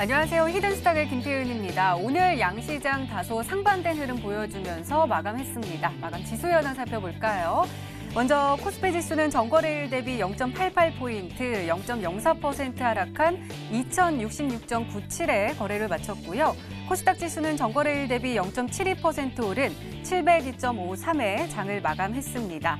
안녕하세요. 히든스탁의 김태윤입니다. 오늘 양시장 다소 상반된 흐름 보여주면서 마감했습니다. 마감 지수 현황 살펴볼까요? 먼저 코스피 지수는 전거래일 대비 0.88포인트, 0.04% 하락한 2066.97에 거래를 마쳤고요. 코스닥 지수는 전거래일 대비 0.72% 오른 702.53에 장을 마감했습니다.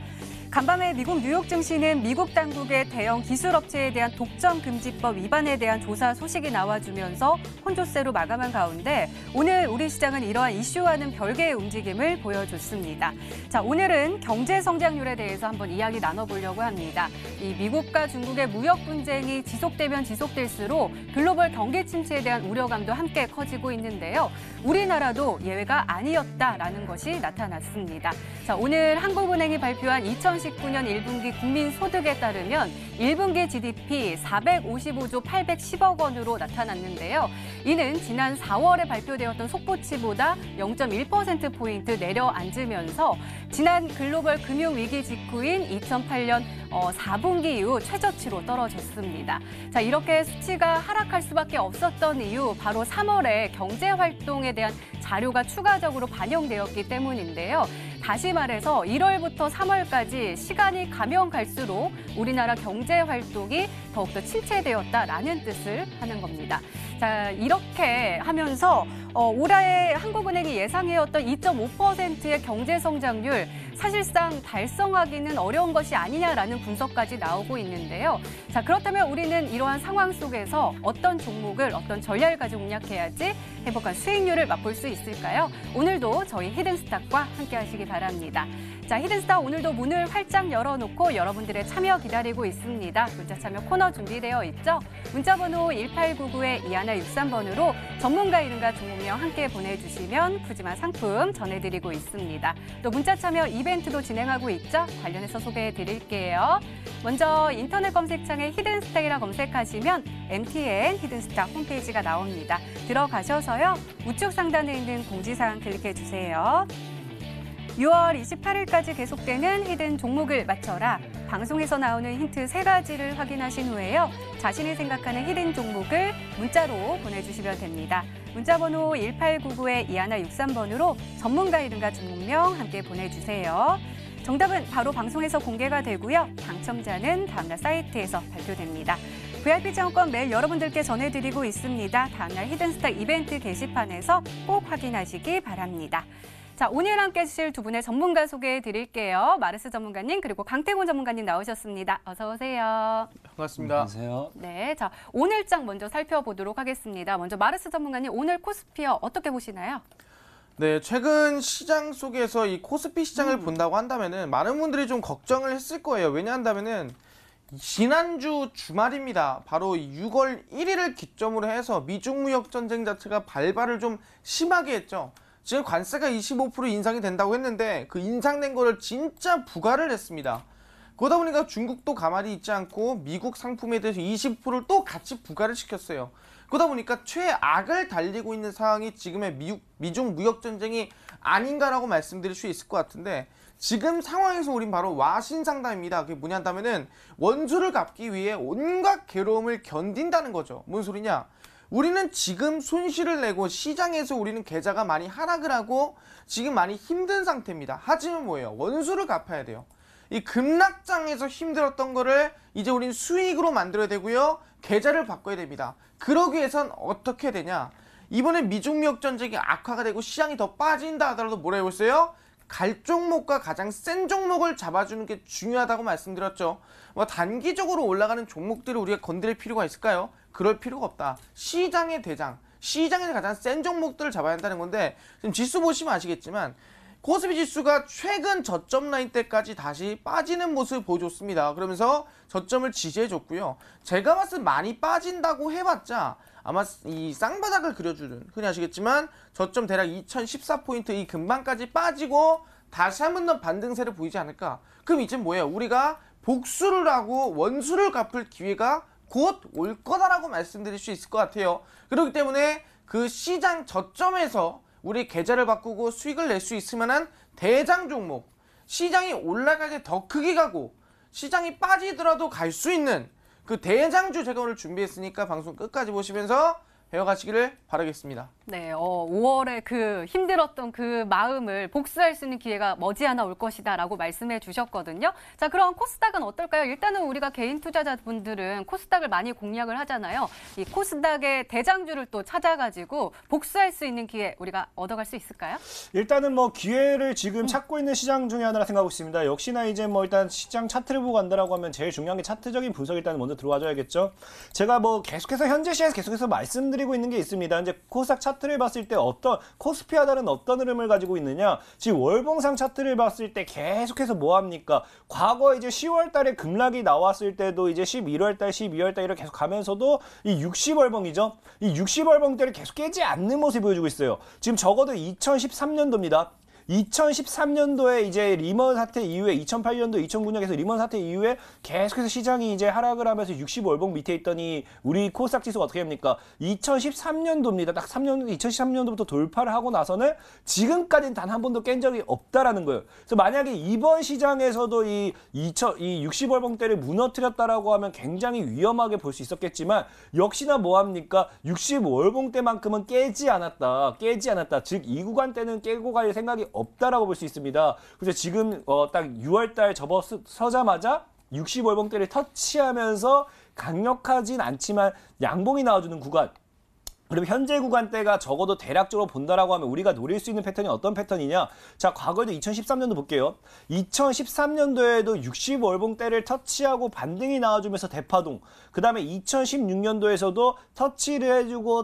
간밤에 미국 뉴욕 증시는 미국 당국의 대형 기술업체에 대한 독점금지법 위반에 대한 조사 소식이 나와주면서 혼조세로 마감한 가운데 오늘 우리 시장은 이러한 이슈와는 별개의 움직임을 보여줬습니다. 자, 오늘은 경제 성장률에 대해서 한번 이야기 나눠보려고 합니다. 이 미국과 중국의 무역 분쟁이 지속되면 지속될수록 글로벌 경기 침체에 대한 우려감도 함께 커지고 있는데요. 우리나라도 예외가 아니었다라는 것이 나타났습니다. 자, 오늘 한국은행이 발표한 2019년 1분기 국민소득에 따르면 1분기 GDP 455조 810억 원으로 나타났는데요. 이는 지난 4월에 발표되었던 속보치보다 0.1%포인트 내려앉으면서 지난 글로벌 금융위기 직후인 2008년 4분기 이후 최저치로 떨어졌습니다. 자, 이렇게 수치가 하락할 수밖에 없었던 이유 바로 3월에 경제활동에 대한 자료가 추가적으로 반영되었기 때문인데요. 다시 말해서 1월부터 3월까지 시간이 가면 갈수록 우리나라 경제활동이 더욱더 침체되었다라는 뜻을 하는 겁니다. 자, 이렇게 하면서 올해 한국은행이 예상해왔던 2.5%의 경제성장률 사실상 달성하기는 어려운 것이 아니냐라는 분석까지 나오고 있는데요. 자, 그렇다면 우리는 이러한 상황 속에서 어떤 종목을 어떤 전략을 가지고 공략해야지 행복한 수익률을 맛볼 수 있을까요? 오늘도 저희 히든스탁과 함께 하시기 바랍니다. 자, 히든스탁 오늘도 문을 활짝 열어놓고 여러분들의 참여 기다리고 있습니다. 문자 참여 코너 준비되어 있죠? 문자번호 1899-2163번으로 전문가 이름과 종목명 함께 보내주시면 푸짐한 상품 전해드리고 있습니다. 또 문자 참여 이벤트도 진행하고 있죠? 관련해서 소개해드릴게요. 먼저 인터넷 검색창에 히든스탁이라 검색하시면 MTN 히든스탁 홈페이지가 나옵니다. 들어가셔서요. 우측 상단에 있는 공지사항 클릭해주세요. 6월 28일까지 계속되는 히든 종목을 맞춰라. 방송에서 나오는 힌트 3가지를 확인하신 후에요. 자신이 생각하는 히든 종목을 문자로 보내주시면 됩니다. 문자번호 1899-2163번으로 전문가 이름과 종목명 함께 보내주세요. 정답은 바로 방송에서 공개가 되고요. 당첨자는 다음날 사이트에서 발표됩니다. VIP 체험권 매일 여러분들께 전해드리고 있습니다. 다음날 히든스탁 이벤트 게시판에서 꼭 확인하시기 바랍니다. 자, 오늘 함께 해주실 두 분의 전문가 소개해 드릴게요. 마르스 전문가님 그리고 강태곤 전문가님 나오셨습니다. 어서 오세요. 반갑습니다. 안녕하세요. 네, 자, 오늘장 먼저 살펴보도록 하겠습니다. 먼저 마르스 전문가님 오늘 코스피어 어떻게 보시나요? 네, 최근 시장 속에서 이 코스피 시장을 본다고 한다면은 많은 분들이 좀 걱정을 했을 거예요. 왜냐한다면은 지난주 주말입니다. 바로 6월 1일을 기점으로 해서 미중 무역 전쟁 자체가 발발을 좀 심하게 했죠. 지금 관세가 25% 인상이 된다고 했는데 그 인상된 거를 진짜 부과를 했습니다. 그러다 보니까 중국도 가만히 있지 않고 미국 상품에 대해서 20%를 또 같이 부과를 시켰어요. 그러다 보니까 최악을 달리고 있는 상황이 지금의 미중 무역 전쟁이 아닌가라고 말씀드릴 수 있을 것 같은데 지금 상황에서 우린 바로 와신상담입니다. 그게 뭐냐 한다면은 원수를 갚기 위해 온갖 괴로움을 견딘다는 거죠. 뭔 소리냐? 우리는 지금 손실을 내고 시장에서 우리는 계좌가 많이 하락을 하고 지금 많이 힘든 상태입니다. 하지만 뭐예요? 원수를 갚아야 돼요. 이 급락장에서 힘들었던 거를 이제 우린 수익으로 만들어야 되고요. 계좌를 바꿔야 됩니다. 그러기 위해선 어떻게 되냐? 이번에 미중무역 전쟁이 악화가 되고 시장이 더 빠진다 하더라도 뭐라 해보세요? 갈 종목과 가장 센 종목을 잡아주는 게 중요하다고 말씀드렸죠. 뭐 단기적으로 올라가는 종목들을 우리가 건드릴 필요가 있을까요? 그럴 필요가 없다. 시장의 대장, 시장에서 가장 센 종목들을 잡아야 한다는 건데 지금 지수 보시면 아시겠지만 코스피 지수가 최근 저점 라인 때까지 다시 빠지는 모습을 보여줬습니다. 그러면서 저점을 지지해줬고요. 제가 봤을 때 많이 빠진다고 해봤자 아마 이 쌍바닥을 그려주는, 흔히 아시겠지만 저점 대략 2014포인트 이 근방까지 빠지고 다시 한 번 더 반등세를 보이지 않을까. 그럼 이제 뭐예요? 우리가 복수를 하고 원수를 갚을 기회가 곧 올 거다라고 말씀드릴 수 있을 것 같아요. 그렇기 때문에 그 시장 저점에서 우리 계좌를 바꾸고 수익을 낼 수 있을 만한 대장 종목, 시장이 올라갈 때 더 크게 가고 시장이 빠지더라도 갈 수 있는 그 대장주 제가 오늘 준비했으니까 방송 끝까지 보시면서 배워가시기를 바라겠습니다. 네, 5월에 그 힘들었던 그 마음을 복수할 수 있는 기회가 머지않아 올 것이다라고 말씀해 주셨거든요. 자, 그럼 코스닥은 어떨까요? 일단은 우리가 개인 투자자분들은 코스닥을 많이 공략을 하잖아요. 이 코스닥의 대장주를 또 찾아가지고 복수할 수 있는 기회 우리가 얻어갈 수 있을까요? 일단은 뭐 기회를 지금 찾고 있는 시장 중에 하나라 생각하고 있습니다. 역시나 이제 뭐 일단 시장 차트를 보고 간다라고 하면 제일 중요한 게 차트적인 분석 일단 먼저 들어와줘야겠죠. 제가 뭐 계속해서 현재 시에서 계속해서 말씀드리고 있는 게 있습니다. 이제 코스닥 차트를 봤을 때 어떤 코스피 하단은 어떤 흐름을 가지고 있느냐? 지금 월봉상 차트를 봤을 때 계속해서 뭐 합니까? 과거 이제 10월 달에 급락이 나왔을 때도 이제 11월 달, 12월 달 이렇게 계속 가면서도 이 60월봉이죠. 이 60월봉대를 계속 깨지 않는 모습을 보여주고 있어요. 지금 적어도 2013년도입니다. 2013년도에 이제 리먼 사태 이후에 2008년도, 2009년에서 리먼 사태 이후에 계속해서 시장이 이제 하락을 하면서 60월봉 밑에 있더니 우리 코스닥 지수가 어떻게 됩니까? 2013년도입니다. 딱 2013년도부터 돌파를 하고 나서는 지금까지는 단 한 번도 깬 적이 없다라는 거예요. 그래서 만약에 이번 시장에서도 이 60월봉대를 무너뜨렸다라고 하면 굉장히 위험하게 볼 수 있었겠지만 역시나 뭐 합니까? 60월봉대만큼은 깨지 않았다. 즉 이 구간대는 깨고 갈 생각이 없다라고 볼 수 있습니다. 그래서 지금 딱 6월달 접어서자마자 60월봉대를 터치하면서 강력하진 않지만 양봉이 나와주는 구간. 그럼 현재 구간대가 적어도 대략적으로 본다라고 하면 우리가 노릴 수 있는 패턴이 어떤 패턴이냐? 자, 과거에도 2013년도 볼게요. 2013년도에도 60월봉대를 터치하고 반등이 나와주면서 대파동. 그 다음에 2016년도에서도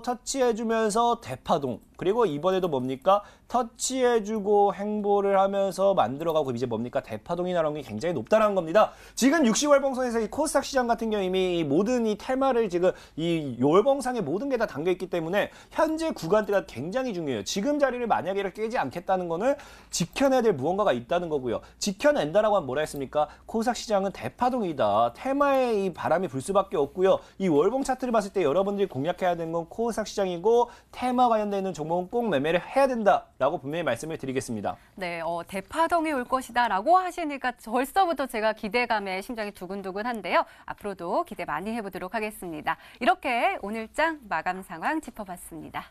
터치해주면서 대파동. 그리고 이번에도 뭡니까? 터치해주고 행보를 하면서 만들어가고 이제 뭡니까? 대파동이 나오는 게 굉장히 높다는 겁니다. 지금 60월봉선에서 이 코스닥 시장 같은 경우 이미 이 모든 이 테마를 지금 이 월봉상에 모든 게 다 담겨있기 때문에 현재 구간대가 굉장히 중요해요. 지금 자리를 만약에 이렇게 깨지 않겠다는 거는 지켜내야 될 무언가가 있다는 거고요. 지켜낸다라고 하면 뭐라 했습니까? 코스닥 시장은 대파동이다. 테마에 이 바람이 불 수밖에 없고요. 이 월봉 차트를 봤을 때 여러분들이 공략해야 되는 건 코스닥 시장이고 테마 관련되어 있는 종목은 꼭 매매를 해야 된다라고 분명히 말씀을 드리겠습니다. 네, 대파동이 올 것이다라고 하시니까 벌써부터 제가 기대감에 심장이 두근두근한데요. 앞으로도 기대 많이 해보도록 하겠습니다. 이렇게 오늘장 마감 상황 짚어봤습니다.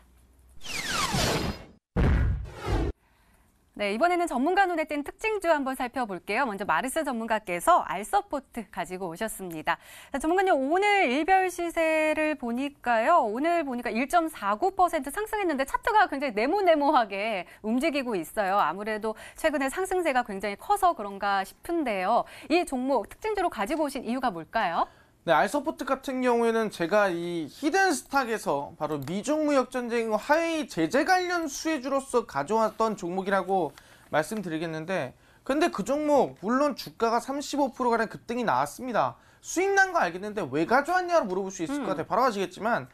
네, 이번에는 전문가 눈에 띈 특징주 한번 살펴볼게요. 먼저 마르스 전문가께서 알서포트 가지고 오셨습니다. 자, 전문가님, 오늘 일별 시세를 보니까요. 오늘 보니까 1.49% 상승했는데 차트가 굉장히 네모네모하게 움직이고 있어요. 아무래도 최근에 상승세가 굉장히 커서 그런가 싶은데요. 이 종목 특징주로 가지고 오신 이유가 뭘까요? 네, 알서포트 같은 경우에는 제가 이 히든스탁에서 바로 미중 무역 전쟁 화웨이 제재 관련 수혜주로서 가져왔던 종목이라고 말씀드리겠는데, 근데 그 종목 물론 주가가 35%가량 급등이 나왔습니다. 수익 난 거 알겠는데 왜 가져왔냐고 물어볼 수 있을 것 같아요. 바로 아시겠지만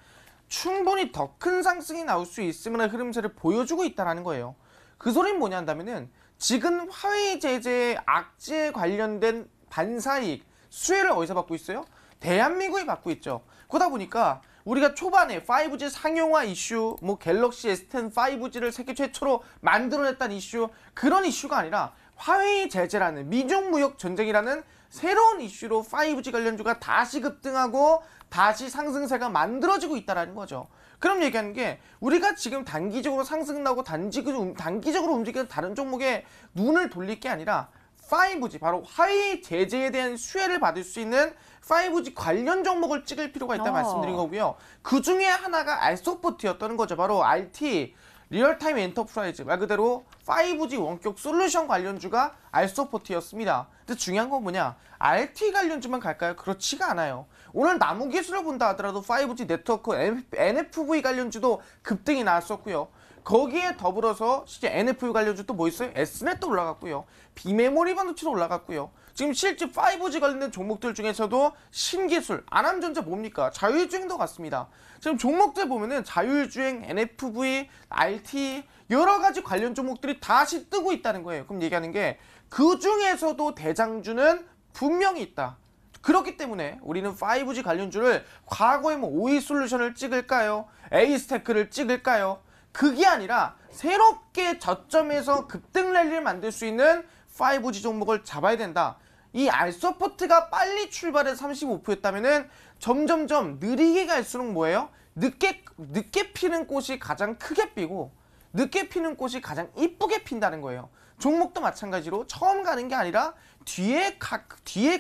충분히 더 큰 상승이 나올 수 있으면 흐름세를 보여주고 있다는 거예요. 그 소리는 뭐냐 한다면은 지금 화웨이 제재 악재에 관련된 반사이익 수혜를 어디서 받고 있어요? 대한민국이 받고 있죠. 그러다 보니까 우리가 초반에 5G 상용화 이슈, 뭐 갤럭시 S10 5G를 세계 최초로 만들어냈다는 이슈, 그런 이슈가 아니라 화웨이 제재라는 미중 무역 전쟁이라는 새로운 이슈로 5G 관련주가 다시 급등하고 다시 상승세가 만들어지고 있다는 거죠. 그럼 얘기하는 게 우리가 지금 단기적으로 상승 나고 단기적으로 움직이는 다른 종목에 눈을 돌릴 게 아니라 5G, 바로 화웨이 제재에 대한 수혜를 받을 수 있는 5G 관련 종목을 찍을 필요가 있다는 말씀드린 거고요. 그 중에 하나가 알서포트였다는 거죠. 바로 RT, 리얼타임 엔터프라이즈, 말 그대로 5G 원격 솔루션 관련주가 알서포트였습니다. 근데 중요한 건 뭐냐? RT 관련주만 갈까요? 그렇지가 않아요. 오늘 나무기술을 본다 하더라도 5G 네트워크 NFV 관련주도 급등이 나왔었고요. 거기에 더불어서 실제 NFV 관련주 또 뭐 있어요? S넷도 올라갔고요. 비메모리 반도체도 올라갔고요. 지금 실제 5G 관련된 종목들 중에서도 신기술, 안암전자 뭡니까? 자율주행도 같습니다. 지금 종목들 보면은 자율주행, NFV, RT 여러 가지 관련 종목들이 다시 뜨고 있다는 거예요. 그럼 얘기하는 게 그 중에서도 대장주는 분명히 있다. 그렇기 때문에 우리는 5G 관련주를 과거에 뭐 OE 솔루션을 찍을까요? A스테크를 찍을까요? 그게 아니라 새롭게 저점에서 급등 랠리를 만들 수 있는 5G 종목을 잡아야 된다. 이 알서포트가 빨리 출발해서 35%였다면은 점점점 느리게 갈수록 뭐예요? 늦게 피는 꽃이 가장 크게 피고 늦게 피는 꽃이 가장 이쁘게 핀다는 거예요. 종목도 마찬가지로 처음 가는 게 아니라 뒤에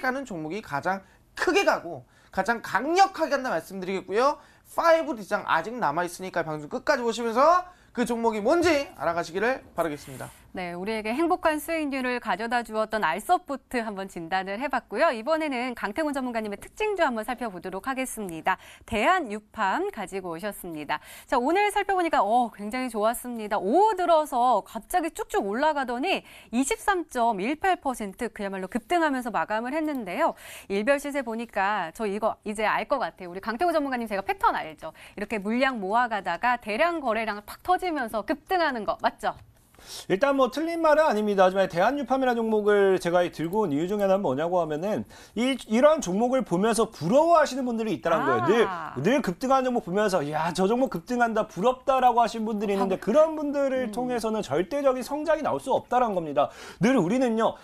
가는 종목이 가장 크게 가고 가장 강력하게 간다 말씀드리겠고요. 5D장 아직 남아있으니까 방송 끝까지 보시면서 그 종목이 뭔지 알아가시기를 바라겠습니다. 네, 우리에게 행복한 수익률을 가져다 주었던 알서포트 한번 진단을 해봤고요. 이번에는 강태곤 전문가님의 특징주 한번 살펴보도록 하겠습니다. 대한유팜 가지고 오셨습니다. 자, 오늘 살펴보니까 굉장히 좋았습니다. 오후 들어서 갑자기 쭉쭉 올라가더니 23.18% 그야말로 급등하면서 마감을 했는데요. 일별 시세 보니까 저 이거 이제 알 것 같아요. 우리 강태곤 전문가님 제가 패턴 알죠? 이렇게 물량 모아가다가 대량 거래량 팍 터지면서 급등하는 거 맞죠? 일단 뭐 틀린 말은 아닙니다. 하지만 대한유팜이라는 종목을 제가 들고 온 이유 중에 하나는 뭐냐고 하면은 이런 종목을 보면서 부러워하시는 분들이 있다는 거예요. 늘 급등하는 종목 보면서 야, 저 종목 급등한다 부럽다라고 하신 분들이 있는데 그런 분들을 통해서는 절대적인 성장이 나올 수 없다는 겁니다. 늘 우리는요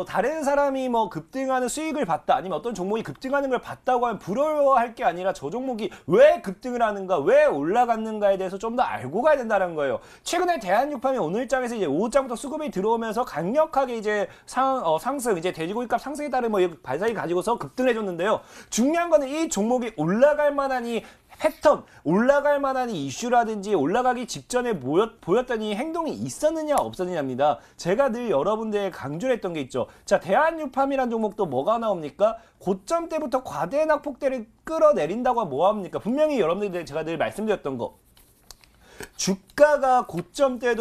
다른 사람이 뭐 급등하는 수익을 봤다 아니면 어떤 종목이 급등하는 걸 봤다고 하면 부러워할 게 아니라 저 종목이 왜 급등을 하는가 왜 올라갔는가에 대해서 좀 더 알고 가야 된다는 거예요. 최근에 대한유팜이 오늘장에서 이제 오후장부터 수급이 들어오면서 강력하게 이제 상승, 이제 돼지고기값 상승에 따른 뭐 발사기 가지고서 급등을 해줬는데요. 중요한 거는 이 종목이 올라갈 만한 이 패턴, 올라갈 만한 이 이슈라든지 올라가기 직전에 보였던 이 행동이 있었느냐 없었느냐입니다. 제가 늘 여러분들에게 강조를 했던 게 있죠. 자, 대한유팜이란 종목도 뭐가 나옵니까? 고점 때부터 과대 낙폭대를 끌어내린다고 하면 뭐합니까? 분명히 여러분들이 제가 늘 말씀드렸던 거. 주가가 고점대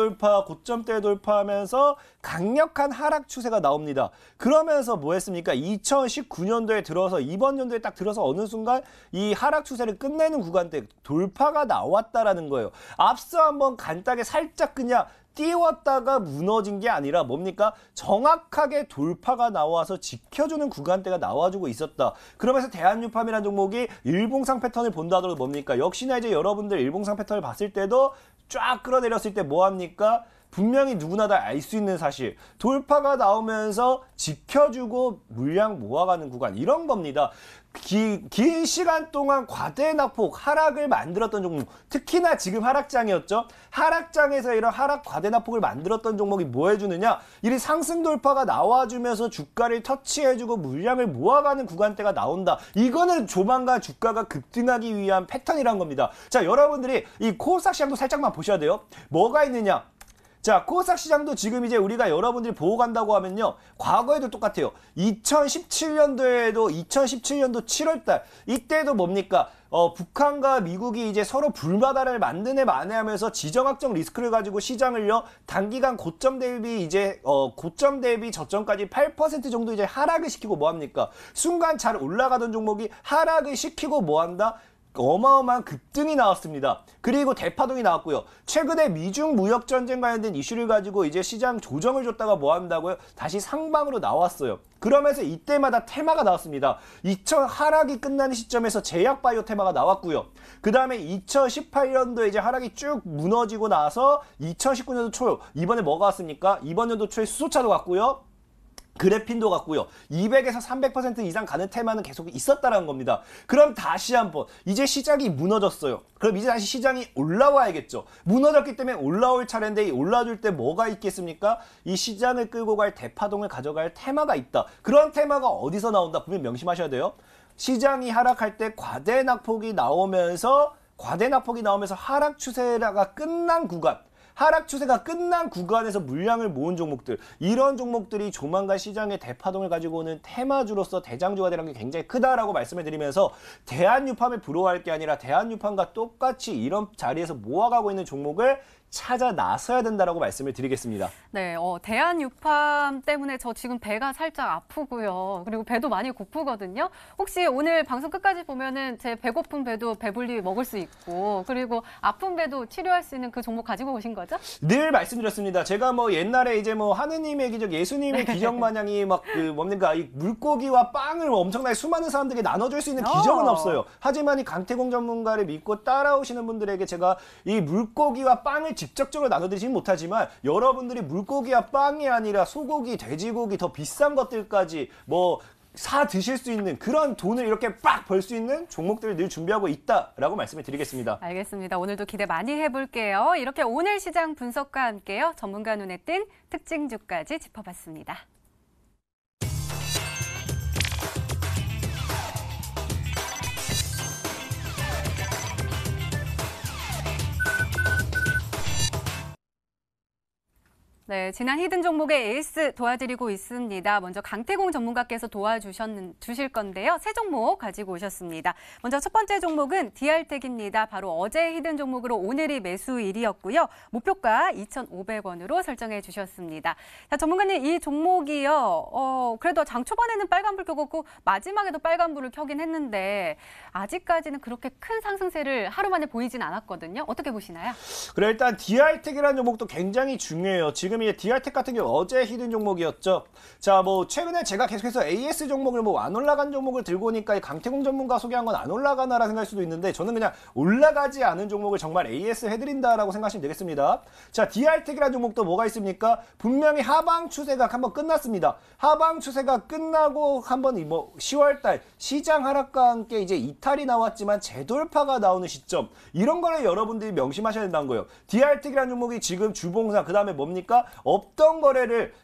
돌파하면서 강력한 하락 추세가 나옵니다. 그러면서 뭐 했습니까? 2019년도에 들어서 이번 연도에 딱 들어서 어느 순간 이 하락 추세를 끝내는 구간대 돌파가 나왔다라는 거예요. 앞서 한번 간단하게 살짝 그냥 띄웠다가 무너진 게 아니라 뭡니까? 정확하게 돌파가 나와서 지켜주는 구간대가 나와주고 있었다. 그러면서 대한유팜이라는 종목이 일봉상 패턴을 본다 하더라도 뭡니까? 역시나 이제 여러분들 일봉상 패턴을 봤을 때도 쫙 끌어내렸을 때 뭐합니까? 분명히 누구나 다 알 수 있는 사실. 돌파가 나오면서 지켜주고 물량 모아가는 구간. 이런 겁니다. 긴 시간 동안 과대 낙폭, 하락을 만들었던 종목. 특히나 지금 하락장이었죠. 하락장에서 이런 하락 과대 낙폭을 만들었던 종목이 뭐 해주느냐. 이 상승 돌파가 나와주면서 주가를 터치해주고 물량을 모아가는 구간대가 나온다. 이거는 조만간 주가가 급등하기 위한 패턴이란 겁니다. 자, 여러분들이 이 코스닥 시장도 살짝만 보셔야 돼요. 뭐가 있느냐. 자, 코스닥 시장도 지금 이제 우리가 여러분들이 보고 간다고 하면요. 과거에도 똑같아요. 2017년도 7월달 이때도 뭡니까? 북한과 미국이 이제 서로 불바다를 만드네 만에하면서 지정학적 리스크를 가지고 시장을요. 단기간 고점 대비 고점 대비 저점까지 8% 정도 이제 하락을 시키고 뭐 합니까? 순간 잘 올라가던 종목이 하락을 시키고 뭐 한다? 어마어마한 급등이 나왔습니다. 그리고 대파동이 나왔고요. 최근에 미중 무역 전쟁 관련된 이슈를 가지고 이제 시장 조정을 줬다가 뭐 한다고요? 다시 상방으로 나왔어요. 그러면서 이때마다 테마가 나왔습니다. 하락이 끝나는 시점에서 제약바이오 테마가 나왔고요. 그 다음에 2018년도에 이제 하락이 쭉 무너지고 나서 2019년도 초 이번에 뭐가 왔습니까? 이번 연도 초에 수소차도 갔고요. 그래핀도 같고요. 200에서 300% 이상 가는 테마는 계속 있었다는 겁니다. 그럼 다시 한번 이제 시장이 무너졌어요. 그럼 이제 다시 시장이 올라와야겠죠. 무너졌기 때문에 올라올 차례인데 이 올라줄 때 뭐가 있겠습니까? 이 시장을 끌고 갈 대파동을 가져갈 테마가 있다. 그런 테마가 어디서 나온다? 분명히 명심하셔야 돼요. 시장이 하락할 때 과대 낙폭이 나오면서 하락 추세가 끝난 구간. 하락 추세가 끝난 구간에서 물량을 모은 종목들, 이런 종목들이 조만간 시장의 대파동을 가지고 오는 테마주로서 대장주가 되는 게 굉장히 크다라고 말씀을 드리면서 대한유팜을 부러워할 게 아니라 대한유팜과 똑같이 이런 자리에서 모아가고 있는 종목을 찾아 나서야 된다라고 말씀을 드리겠습니다. 네, 대한유팜 때문에 저 지금 배가 살짝 아프고요. 그리고 배도 많이 고프거든요. 혹시 오늘 방송 끝까지 보면은 제 배고픈 배도 배불리 먹을 수 있고, 그리고 아픈 배도 치료할 수 있는 그 종목 가지고 오신 거죠? 늘 말씀드렸습니다. 제가 뭐 옛날에 이제 뭐 하느님의 기적, 예수님의 기적 마냥이 막 뭡니까 이 물고기와 빵을 엄청나게 수많은 사람들에게 나눠줄 수 있는 기적은 없어요. 하지만 이 강태공 전문가를 믿고 따라오시는 분들에게 제가 이 물고기와 빵을 직접적으로 나눠드리지는 못하지만 여러분들이 물고기와 빵이 아니라 소고기, 돼지고기 더 비싼 것들까지 뭐 사 드실 수 있는 그런 돈을 이렇게 빡 벌 수 있는 종목들을 늘 준비하고 있다라고 말씀을 드리겠습니다. 알겠습니다. 오늘도 기대 많이 해볼게요. 이렇게 오늘 시장 분석과 함께요. 전문가 눈에 띈 특징주까지 짚어봤습니다. 네, 지난 히든 종목의 에이스 도와드리고 있습니다. 먼저 강태공 전문가께서 도와주실 건데요. 세 종목 가지고 오셨습니다. 먼저 첫 번째 종목은 DR텍입니다. 바로 어제 히든 종목으로 오늘이 매수일이었고요. 목표가 2,500원으로 설정해 주셨습니다. 자, 전문가님, 이 종목이요. 그래도 장 초반에는 빨간불 켜고 마지막에도 빨간불을 켜긴 했는데 아직까지는 그렇게 큰 상승세를 하루 만에 보이진 않았거든요. 어떻게 보시나요? 그래, 일단 DR텍이라는 종목도 굉장히 중요해요. 지금 이제 DR텍 같은 경우 어제 히든 종목이었죠. 자, 뭐 최근에 제가 계속해서 AS 종목을 뭐 안 올라간 종목을 들고 오니까 이 강태공 전문가 소개한 건 안 올라가나라 생각할 수도 있는데 저는 그냥 올라가지 않은 종목을 정말 AS 해드린다라고 생각하시면 되겠습니다. 자, DR텍이라는 종목도 뭐가 있습니까? 분명히 하방 추세가 한번 끝났습니다. 하방 추세가 끝나고 한번 뭐 10월달 시장 하락과 함께 이제 이탈이 나왔지만 재돌파가 나오는 시점, 이런 거를 여러분들이 명심하셔야 된다는 거예요. DR텍이라는 종목이 지금 주봉상, 그 다음에 뭡니까?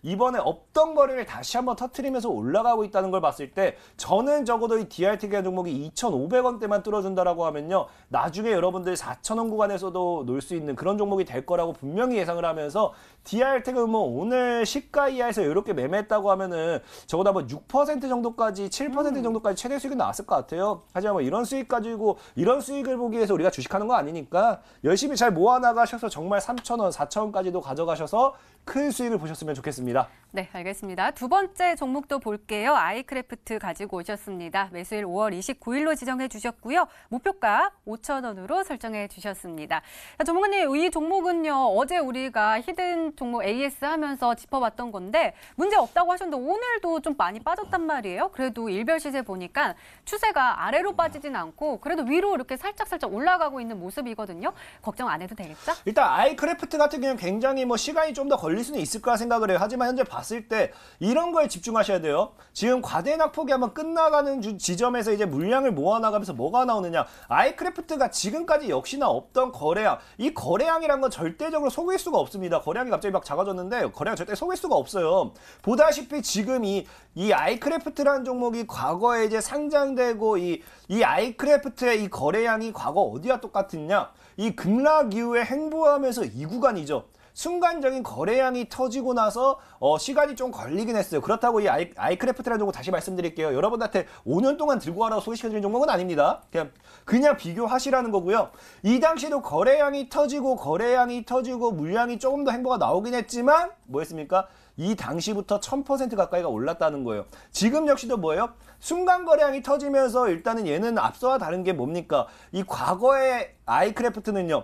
이번에 없던 거래를 다시 한번 터트리면서 올라가고 있다는 걸 봤을 때 저는 적어도 이 DR텍이라는 종목이 2,500원대만 뚫어준다라고 하면요, 나중에 여러분들 4,000원 구간에서도 놀 수 있는 그런 종목이 될 거라고 분명히 예상을 하면서, DR텍은 뭐 오늘 시가 이하에서 이렇게 매매했다고 하면은 적어도 한번 6% 정도까지, 7% 정도까지 최대 수익이 나왔을 것 같아요. 하지만 뭐 이런 수익 가지고 이런 수익을 보기 위해서 우리가 주식하는 거 아니니까 열심히 잘 모아나가셔서 정말 3,000원, 4,000원까지도 가져가셔서 큰 수익을 보셨으면 좋겠습니다. 네, 알겠습니다. 두 번째 종목도 볼게요. 아이크래프트 가지고 오셨습니다. 매수일 5월 29일로 지정해 주셨고요. 목표가 5,000원으로 설정해 주셨습니다. 자, 전문가님, 이 종목은요, 어제 우리가 히든 종목 AS 하면서 짚어봤던 건데 문제 없다고 하셨는데 오늘도 좀 많이 빠졌단 말이에요. 그래도 일별 시세 보니까 추세가 아래로 빠지진 않고 그래도 위로 이렇게 살짝 올라가고 있는 모습이거든요. 걱정 안 해도 되겠죠? 일단 아이크래프트 같은 경우는 굉장히 뭐 시간이 좀 더 걸릴 수는 있을 거라 생각을 해요. 하지만 현재 봤을 때 이런 거에 집중하셔야 돼요. 지금 과대낙폭이 한번 끝나가는 지점에서 이제 물량을 모아나가면서 뭐가 나오느냐. 아이크래프트가 지금까지 역시나 없던 거래량, 이 거래량이란 건 절대적으로 속일 수가 없습니다. 거래량이 갑자기 막 작아졌는데 거래량 절대 속일 수가 없어요. 보다시피 지금 이 아이크래프트라는 종목이 과거에 이제 상장되고 이 아이크래프트의 이 거래량이 과거 어디와 똑같았냐. 이 급락 이후에 행보하면서 이 구간이죠. 순간적인 거래량이 터지고 나서 시간이 좀 걸리긴 했어요. 그렇다고 이 아이크래프트라는 종목 다시 말씀드릴게요. 여러분한테 5년 동안 들고 가라고 소개시켜드린 종목은 아닙니다. 그냥 비교하시라는 거고요. 이 당시에도 거래량이 터지고 물량이 조금 더 행보가 나오긴 했지만 뭐였습니까? 이 당시부터 1000% 가까이가 올랐다는 거예요. 지금 역시도 뭐예요? 순간 거래량이 터지면서 일단은 얘는 앞서와 다른 게 뭡니까? 이 과거의 아이크래프트는요,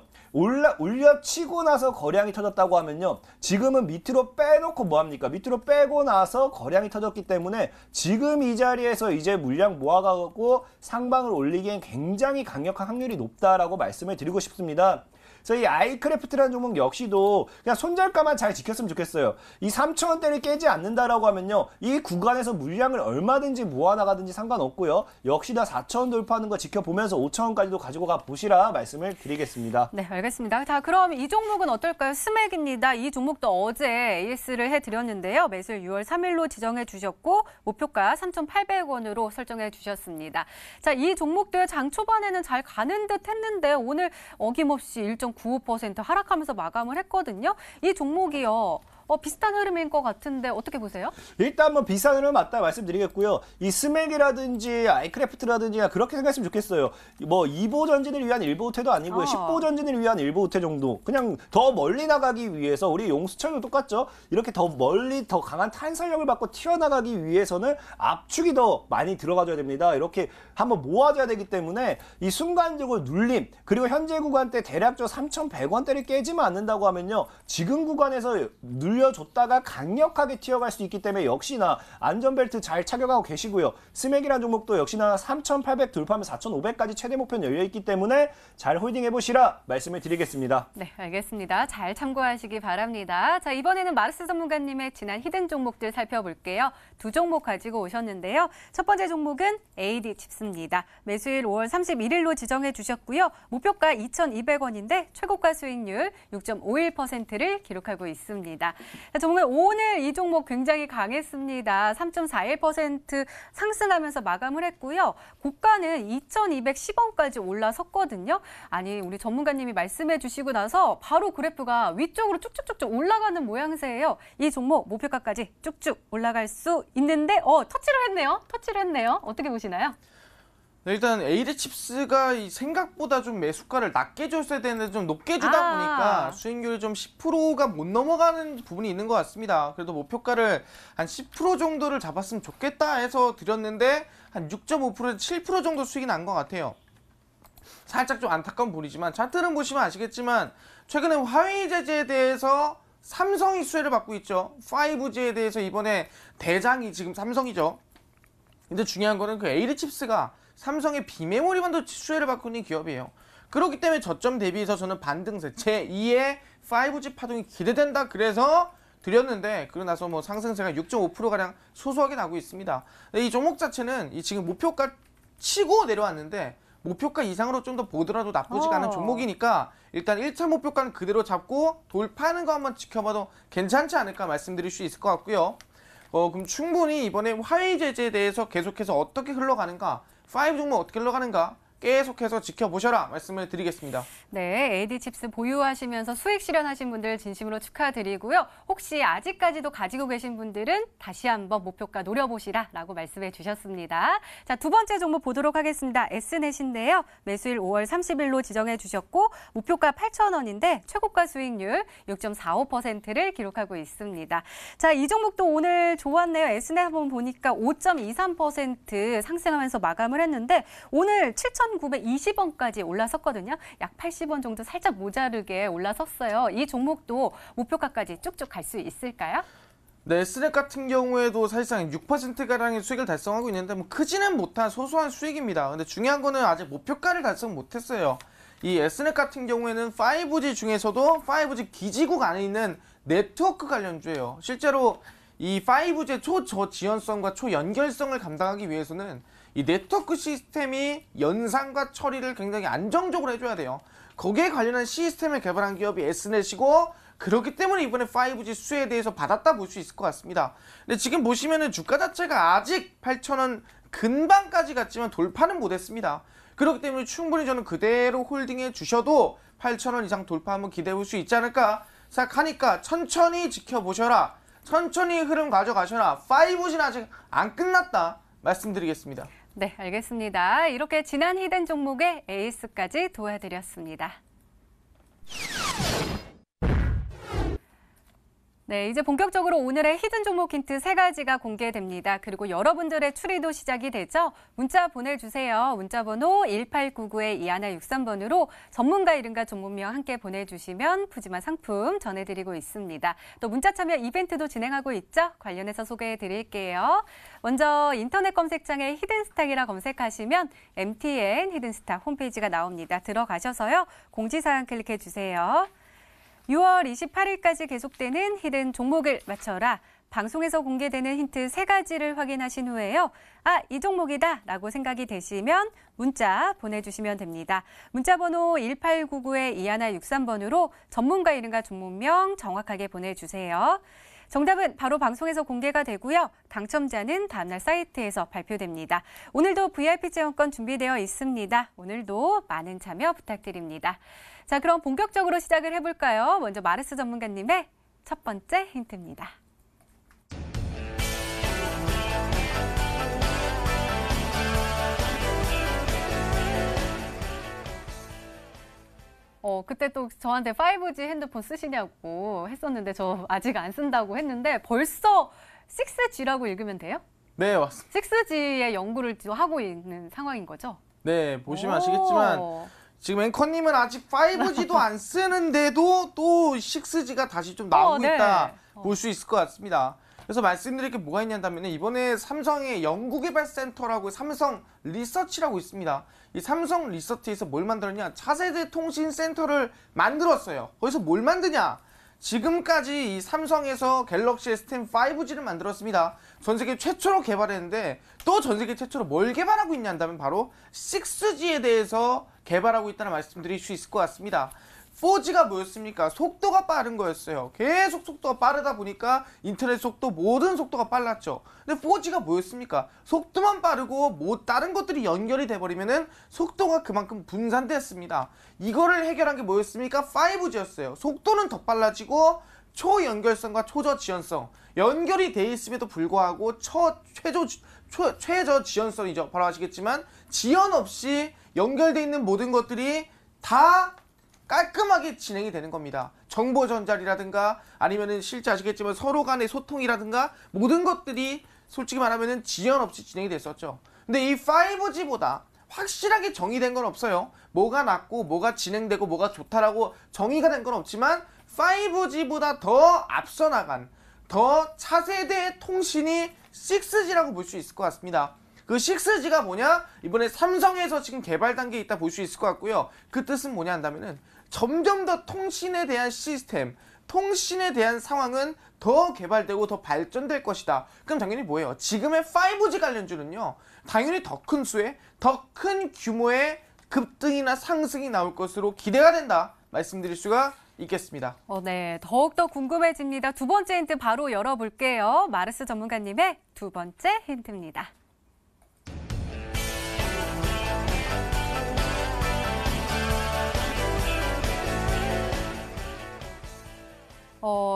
올려치고 나서 거래량이 터졌다고 하면요, 지금은 밑으로 빼놓고 뭐합니까? 밑으로 빼고 나서 거래량이 터졌기 때문에 지금 이 자리에서 이제 물량 모아가고 상방을 올리기엔 굉장히 강력한 확률이 높다라고 말씀을 드리고 싶습니다. 그래서 이 아이크래프트라는 종목 역시도 그냥 손절가만 잘 지켰으면 좋겠어요. 이 3,000원대를 깨지 않는다라고 하면요, 이 구간에서 물량을 얼마든지 모아나가든지 상관없고요. 역시나 4,000원 돌파하는 거 지켜보면서 5,000원까지도 가지고 가 보시라 말씀을 드리겠습니다. 네, 알겠습니다. 자, 그럼 이 종목은 어떨까요? 스맥입니다. 이 종목도 어제 AS를 해드렸는데요. 매수일 6월 3일로 지정해 주셨고 목표가 3,800원으로 설정해 주셨습니다. 자, 이 종목도 장 초반에는 잘 가는 듯 했는데 오늘 어김없이 1.95% 하락하면서 마감을 했거든요. 이 종목이요, 비슷한 흐름인 것 같은데 어떻게 보세요? 일단 뭐 비슷한 흐름 맞다 말씀드리겠고요. 이 스맥이라든지 아이크래프트라든지 그렇게 생각했으면 좋겠어요. 뭐 2보 전진을 위한 1보 우퇴도 아니고요. 10보 전진을 위한 1보 우퇴 정도. 그냥 더 멀리 나가기 위해서, 우리 용수철도 똑같죠. 이렇게 더 멀리 더 강한 탄살력을 받고 튀어나가기 위해서는 압축이 더 많이 들어가줘야 됩니다. 이렇게 한번 모아줘야 되기 때문에 이 순간적으로 눌림, 그리고 현재 구간대 대략적으로 3,100원대를 깨지면 않는다고 하면요, 지금 구간에서 눌림 물려줬다가 강력하게 튀어갈 수 있기 때문에 역시나 안전벨트 잘 착용하고 계시고요. 스맥이라는 종목도 역시나 3,800 돌파하면 4,500까지 최대 목표는 열려있기 때문에 잘 홀딩해보시라 말씀을 드리겠습니다. 네, 알겠습니다. 잘 참고하시기 바랍니다. 자, 이번에는 마르스 전문가님의 지난 히든 종목들 살펴볼게요. 두 종목 가지고 오셨는데요. 첫 번째 종목은 AD 칩스입니다. 매수일 5월 31일로 지정해 주셨고요. 목표가 2,200원인데 최고가 수익률 6.51%를 기록하고 있습니다. 자, 정말 오늘 이 종목 굉장히 강했습니다. 3.41% 상승하면서 마감을 했고요. 고가는 2,210원까지 올라섰거든요. 아니, 우리 전문가님이 말씀해 주시고 나서 바로 그래프가 위쪽으로 쭉쭉쭉쭉 올라가는 모양새예요. 이 종목 목표가까지 쭉쭉 올라갈 수 있는데 터치를 했네요. 어떻게 보시나요? 네, 일단 AD칩스가 생각보다 좀 매수가를 낮게 줬어야 되는데 좀 높게 주다 보니까 수익률이 좀 10%가 못 넘어가는 부분이 있는 것 같습니다. 그래도 목표가를 한 10% 정도를 잡았으면 좋겠다 해서 드렸는데 한 6.5%에서 7% 정도 수익이 난 것 같아요. 살짝 좀 안타까운 부분이지만 차트를 보시면 아시겠지만 최근에 화웨이 제재에 대해서 삼성이 수혜를 받고 있죠. 5G에 대해서 이번에 대장이 지금 삼성이죠. 근데 중요한 거는 그 AD칩스가 삼성의 비메모리 반도체 수혜를 받고 있는 기업이에요. 그렇기 때문에 저점 대비해서 저는 반등세 제2의 5G 파동이 기대된다 그래서 드렸는데 그러고 나서 뭐 상승세가 6.5%가량 소소하게 나고 있습니다. 이 종목 자체는 지금 목표가 치고 내려왔는데 목표가 이상으로 좀 더 보더라도 나쁘지가 않은 종목이니까 일단 1차 목표가는 그대로 잡고 돌파하는 거 한번 지켜봐도 괜찮지 않을까 말씀드릴 수 있을 것 같고요. 그럼 충분히 이번에 화웨이 제재에 대해서 계속해서 어떻게 흘러가는가 5 종목 어떻게 흘러가는가 계속해서 지켜보셔라 말씀을 드리겠습니다. 네, AD칩스 보유하시면서 수익 실현하신 분들 진심으로 축하드리고요. 혹시 아직까지도 가지고 계신 분들은 다시 한번 목표가 노려보시라 라고 말씀해 주셨습니다. 자, 두 번째 종목 보도록 하겠습니다. S넷인데요. 매수일 5월 30일로 지정해 주셨고 목표가 8,000원인데 최고가 수익률 6.45%를 기록하고 있습니다. 자, 이 종목도 오늘 좋았네요. S넷 한번 보니까 5.23% 상승하면서 마감을 했는데 오늘 7,920원까지 올라섰거든요. 약 80원 정도 살짝 모자르게 올라섰어요. 이 종목도 목표가까지 쭉쭉 갈 수 있을까요? 네, 스낵 같은 경우에도 사실상 6%가량의 수익을 달성하고 있는데 뭐 크지는 못한 소소한 수익입니다. 근데 중요한 거는 아직 목표가를 달성 못했어요. 이 S넷 같은 경우에는 5G 중에서도 5G 기지국 안에 있는 네트워크 관련주예요. 실제로 이 5G의 초저지연성과 초연결성을 감당하기 위해서는 이 네트워크 시스템이 연상과 처리를 굉장히 안정적으로 해줘야 돼요. 거기에 관련한 시스템을 개발한 기업이 S넷이고 그렇기 때문에 이번에 5G 수혜에 대해서 받았다 볼 수 있을 것 같습니다. 근데 지금 보시면은 주가 자체가 아직 8,000원 근방까지 갔지만 돌파는 못했습니다. 그렇기 때문에 충분히 저는 그대로 홀딩해 주셔도 8,000원 이상 돌파 한번 기대해 볼 수 있지 않을까 생각하니까 천천히 지켜보셔라. 천천히 흐름 가져가셔라. 5G는 아직 안 끝났다 말씀드리겠습니다. 네, 알겠습니다. 이렇게 지난 히든 종목의 에이스까지 도와드렸습니다. 네, 이제 본격적으로 오늘의 히든 종목 힌트 3가지가 공개됩니다. 그리고 여러분들의 추리도 시작이 되죠. 문자 보내주세요. 문자번호 1899-2163번으로 전문가 이름과 종목명 함께 보내주시면 푸짐한 상품 전해드리고 있습니다. 또 문자 참여 이벤트도 진행하고 있죠. 관련해서 소개해드릴게요. 먼저 인터넷 검색창에 히든스탁이라 검색하시면 MTN 히든스탁 홈페이지가 나옵니다. 들어가셔서요. 공지사항 클릭해주세요. 6월 28일까지 계속되는 히든 종목을 맞춰라. 방송에서 공개되는 힌트 3가지를 확인하신 후에요. 이 종목이다 라고 생각이 되시면 문자 보내주시면 됩니다. 문자번호 1899-2163번으로 전문가 이름과 종목명 정확하게 보내주세요. 정답은 바로 방송에서 공개가 되고요. 당첨자는 다음날 사이트에서 발표됩니다. 오늘도 VIP 체험권 준비되어 있습니다. 오늘도 많은 참여 부탁드립니다. 자, 그럼 본격적으로 시작을 해볼까요? 먼저 마르스 전문가님의 첫 번째 힌트입니다. 그때 또 저한테 5G 핸드폰 쓰시냐고 했었는데 저 아직 안 쓴다고 했는데 벌써 6G라고 읽으면 돼요? 네, 맞습니다. 6G의 연구를 하고 있는 상황인 거죠? 네, 보시면 아시겠지만 지금 앵커님은 아직 5G도 안 쓰는데도 또 6G가 다시 좀 나오고 네. 있다 볼 수 있을 것 같습니다. 그래서 말씀드릴 게 뭐가 있냐면 이번에 삼성의 연구개발센터라고 삼성 리서치라고 있습니다. 이 삼성 리서치에서 뭘 만들었냐? 차세대 통신센터를 만들었어요. 거기서 뭘 만드냐? 지금까지 이 삼성에서 갤럭시 S10 5G를 만들었습니다. 전 세계 최초로 개발했는데 또 전 세계 최초로 뭘 개발하고 있냐 한다면 바로 6G에 대해서 개발하고 있다는 말씀드릴 수 있을 것 같습니다. 4G가 뭐였습니까? 속도가 빠른 거였어요. 계속 속도가 빠르다 보니까 인터넷 속도 모든 속도가 빨랐죠. 근데 4G가 뭐였습니까? 속도만 빠르고 뭐 다른 것들이 연결이 돼버리면은 속도가 그만큼 분산됐습니다. 이거를 해결한 게 뭐였습니까? 5G였어요. 속도는 더 빨라지고 초연결성과 초저 지연성 연결이 돼 있음에도 불구하고 최저 지연성이죠. 바로 아시겠지만 지연 없이 연결돼 있는 모든 것들이 다 깔끔하게 진행이 되는 겁니다. 정보 전달이라든가 아니면은 실제 아시겠지만 서로 간의 소통이라든가 모든 것들이 솔직히 말하면은 지연 없이 진행이 됐었죠. 근데 이 5G보다 확실하게 정의된 건 없어요. 뭐가 낫고 뭐가 진행되고 뭐가 좋다라고 정의가 된 건 없지만 5G보다 더 앞서 나간 더 차세대 통신이 6G라고 볼 수 있을 것 같습니다. 그 6G가 뭐냐? 이번에 삼성에서 지금 개발 단계에 있다 볼 수 있을 것 같고요. 그 뜻은 뭐냐 한다면은 점점 더 통신에 대한 시스템, 통신에 대한 상황은 더 개발되고 더 발전될 것이다. 그럼 당연히 뭐예요? 지금의 5G 관련주는요. 당연히 더 큰 수의, 더 큰 규모의 급등이나 상승이 나올 것으로 기대가 된다. 말씀드릴 수가 있겠습니다. 네, 더욱더 궁금해집니다. 두 번째 힌트 바로 열어볼게요. 마르스 전문가님의 두 번째 힌트입니다.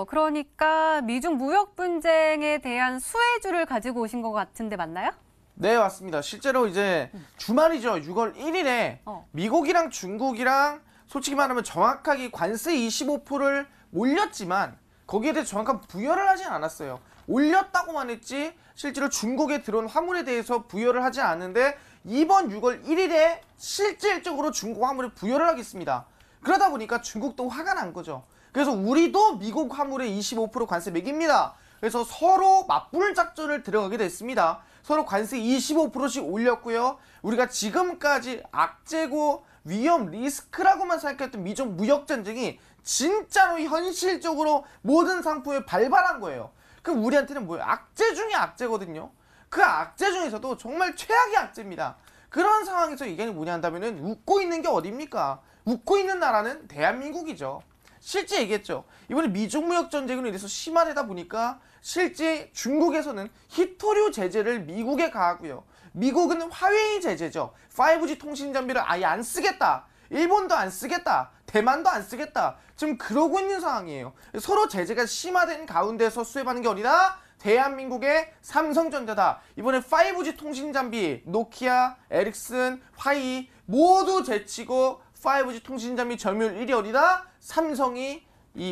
그러니까 미중 무역 분쟁에 대한 수혜주를 가지고 오신 것 같은데 맞나요? 네, 맞습니다. 실제로 이제 주말이죠. 6월 1일에 미국이랑 중국이랑 솔직히 말하면 정확하게 관세 25%를 올렸지만 거기에 대해 정확한 부여를 하진 않았어요. 올렸다고만 했지 실제로 중국에 들어온 화물에 대해서 부여를 하지 않는데 이번 6월 1일에 실질적으로 중국 화물에 부여를 하겠습니다. 그러다 보니까 중국도 화가 난 거죠. 그래서 우리도 미국 화물에 25% 관세 매깁니다. 그래서 서로 맞불 작전을 들어가게 됐습니다. 서로 관세 25%씩 올렸고요. 우리가 지금까지 악재고 위험 리스크라고만 생각했던 미중 무역 전쟁이 진짜로 현실적으로 모든 상품에 발발한 거예요. 그럼 우리한테는 뭐예요? 악재 중에 악재거든요. 그 악재 중에서도 정말 최악의 악재입니다. 그런 상황에서 이게 뭐냐 한다면은 웃고 있는 게 어딥니까? 웃고 있는 나라는 대한민국이죠. 실제 얘기했죠. 이번에 미중 무역 전쟁으로 인해서 심화되다 보니까 실제 중국에서는 히토류 제재를 미국에 가하고요. 미국은 화웨이 제재죠. 5G 통신 장비를 아예 안 쓰겠다. 일본도 안 쓰겠다. 대만도 안 쓰겠다. 지금 그러고 있는 상황이에요. 서로 제재가 심화된 가운데서 수혜받는 게 어디다? 대한민국의 삼성전자다. 이번에 5G 통신 장비 노키아, 에릭슨, 화이 모두 제치고 5G 통신 장비 점유율 1위 어디다? 삼성이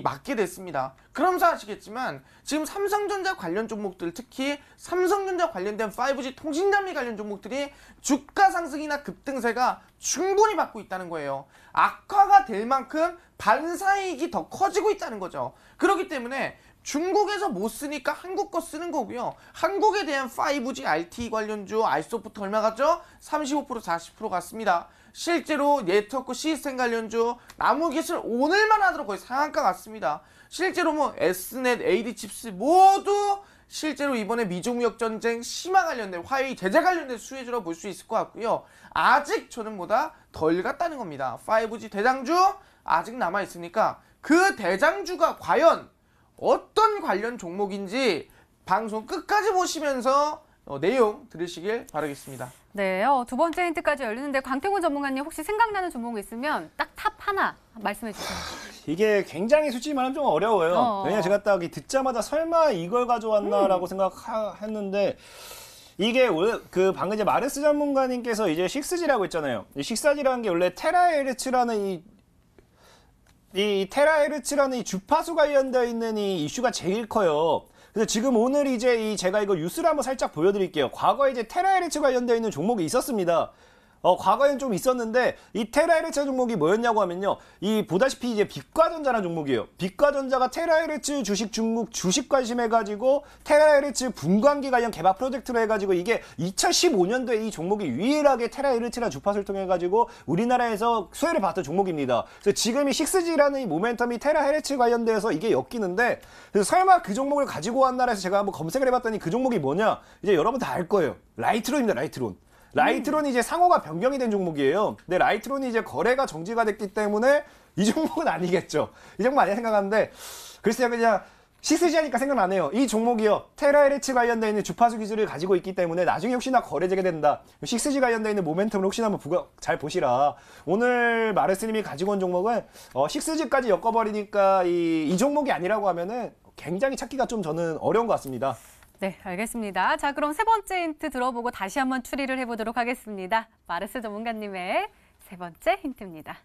맡게 됐습니다. 그러면서 아시겠지만 지금 삼성전자 관련 종목들 특히 삼성전자 관련된 5G 통신 장비 관련 종목들이 주가 상승이나 급등세가 충분히 받고 있다는 거예요. 악화가 될 만큼 반사이익이 더 커지고 있다는 거죠. 그렇기 때문에 중국에서 못 쓰니까 한국 거 쓰는 거고요. 한국에 대한 5G RT 관련주 알소프트 얼마 갔죠? 35% 40% 갔습니다. 실제로 네트워크 시스템 관련주 나무기술 오늘만 하더라도 거의 상한가 갔습니다. 실제로 뭐 S넷, AD칩스 모두 실제로 이번에 미중무역 전쟁 심화 관련된 화웨이 제재 관련된 수혜주로 볼 수 있을 것 같고요. 아직 저는 보다 덜 갔다는 겁니다. 5G 대장주 아직 남아있으니까 그 대장주가 과연 어떤 관련 종목인지 방송 끝까지 보시면서 내용 들으시길 바라겠습니다. 네, 두 번째 힌트까지 열리는데 광태곤 전문가님 혹시 생각나는 종목 있으면 딱 탑 하나 말씀해 주세요. 이게 굉장히 솔직히 말하면 좀 어려워요. 왜냐면 제가 딱 듣자마자 설마 이걸 가져왔나라고 생각했는데 이게 원래 그 방금 이제 마르스 전문가님께서 이제 6G라고 했잖아요. 이 6G라는 게 원래 테라헤르츠라는 이 테라헤르츠라는 이 주파수 관련되어 있는 이 이슈가 제일 커요. 그래서 지금 오늘 이제 제가 이거 뉴스를 한번 살짝 보여드릴게요. 과거에 이제 테라헤르츠 관련되어 있는 종목이 있었습니다. 과거에는 좀 있었는데 이 테라헤르츠 종목이 뭐였냐고 하면요. 이 보다시피 이제 빛과전자라는 종목이에요. 빛과전자가 테라헤르츠 주식 중국 주식 관심해가지고 테라헤르츠 분광기 관련 개발 프로젝트로 해가지고 이게 2015년도에 이 종목이 유일하게 테라헤르츠라는 주파수를 통해가지고 우리나라에서 수혜를 받았던 종목입니다. 그래서 지금 이 6G라는 이 모멘텀이 테라헤르츠 관련돼서 이게 엮이는데 그래서 설마 그 종목을 가지고 왔나 해서 제가 한번 검색을 해봤더니 그 종목이 뭐냐? 이제 여러분 다 알 거예요. 라이트론입니다. 라이트론이 이제 상호가 변경이 된 종목이에요. 근데 라이트론이 이제 거래가 정지가 됐기 때문에 이 종목은 아니겠죠. 이 종목 아니라 생각하는데 글쎄요 그냥 시스지 하니까 생각나네요. 이 종목이요. 테라헤르츠 관련되어 있는 주파수 기술을 가지고 있기 때문에 나중에 혹시나 거래되게 된다. 6G 관련되어 있는 모멘텀을 혹시나 한번 잘 보시라. 오늘 마르스님이 가지고 온 종목은 6G까지 엮어버리니까 이 종목이 아니라고 하면은 굉장히 찾기가 좀 저는 어려운 것 같습니다. 네, 알겠습니다. 자, 그럼 세 번째 힌트 들어보고 다시 한번 추리를 해보도록 하겠습니다. 마르스 전문가님의 세 번째 힌트입니다.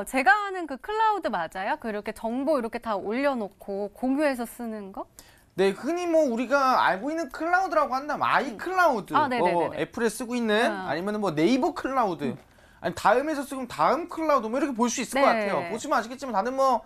제가 아는 그 클라우드 맞아요? 그렇게 정보 이렇게 다 올려놓고 공유해서 쓰는 거? 네, 흔히 뭐 우리가 알고 있는 클라우드라고 한다면 아이클라우드, 애플에 쓰고 있는 아니면 뭐 네이버 클라우드, 아니 다음에서 쓰고 다음 클라우드 뭐 이렇게 볼 수 있을 것 같아요. 보시면 아시겠지만 다들 뭐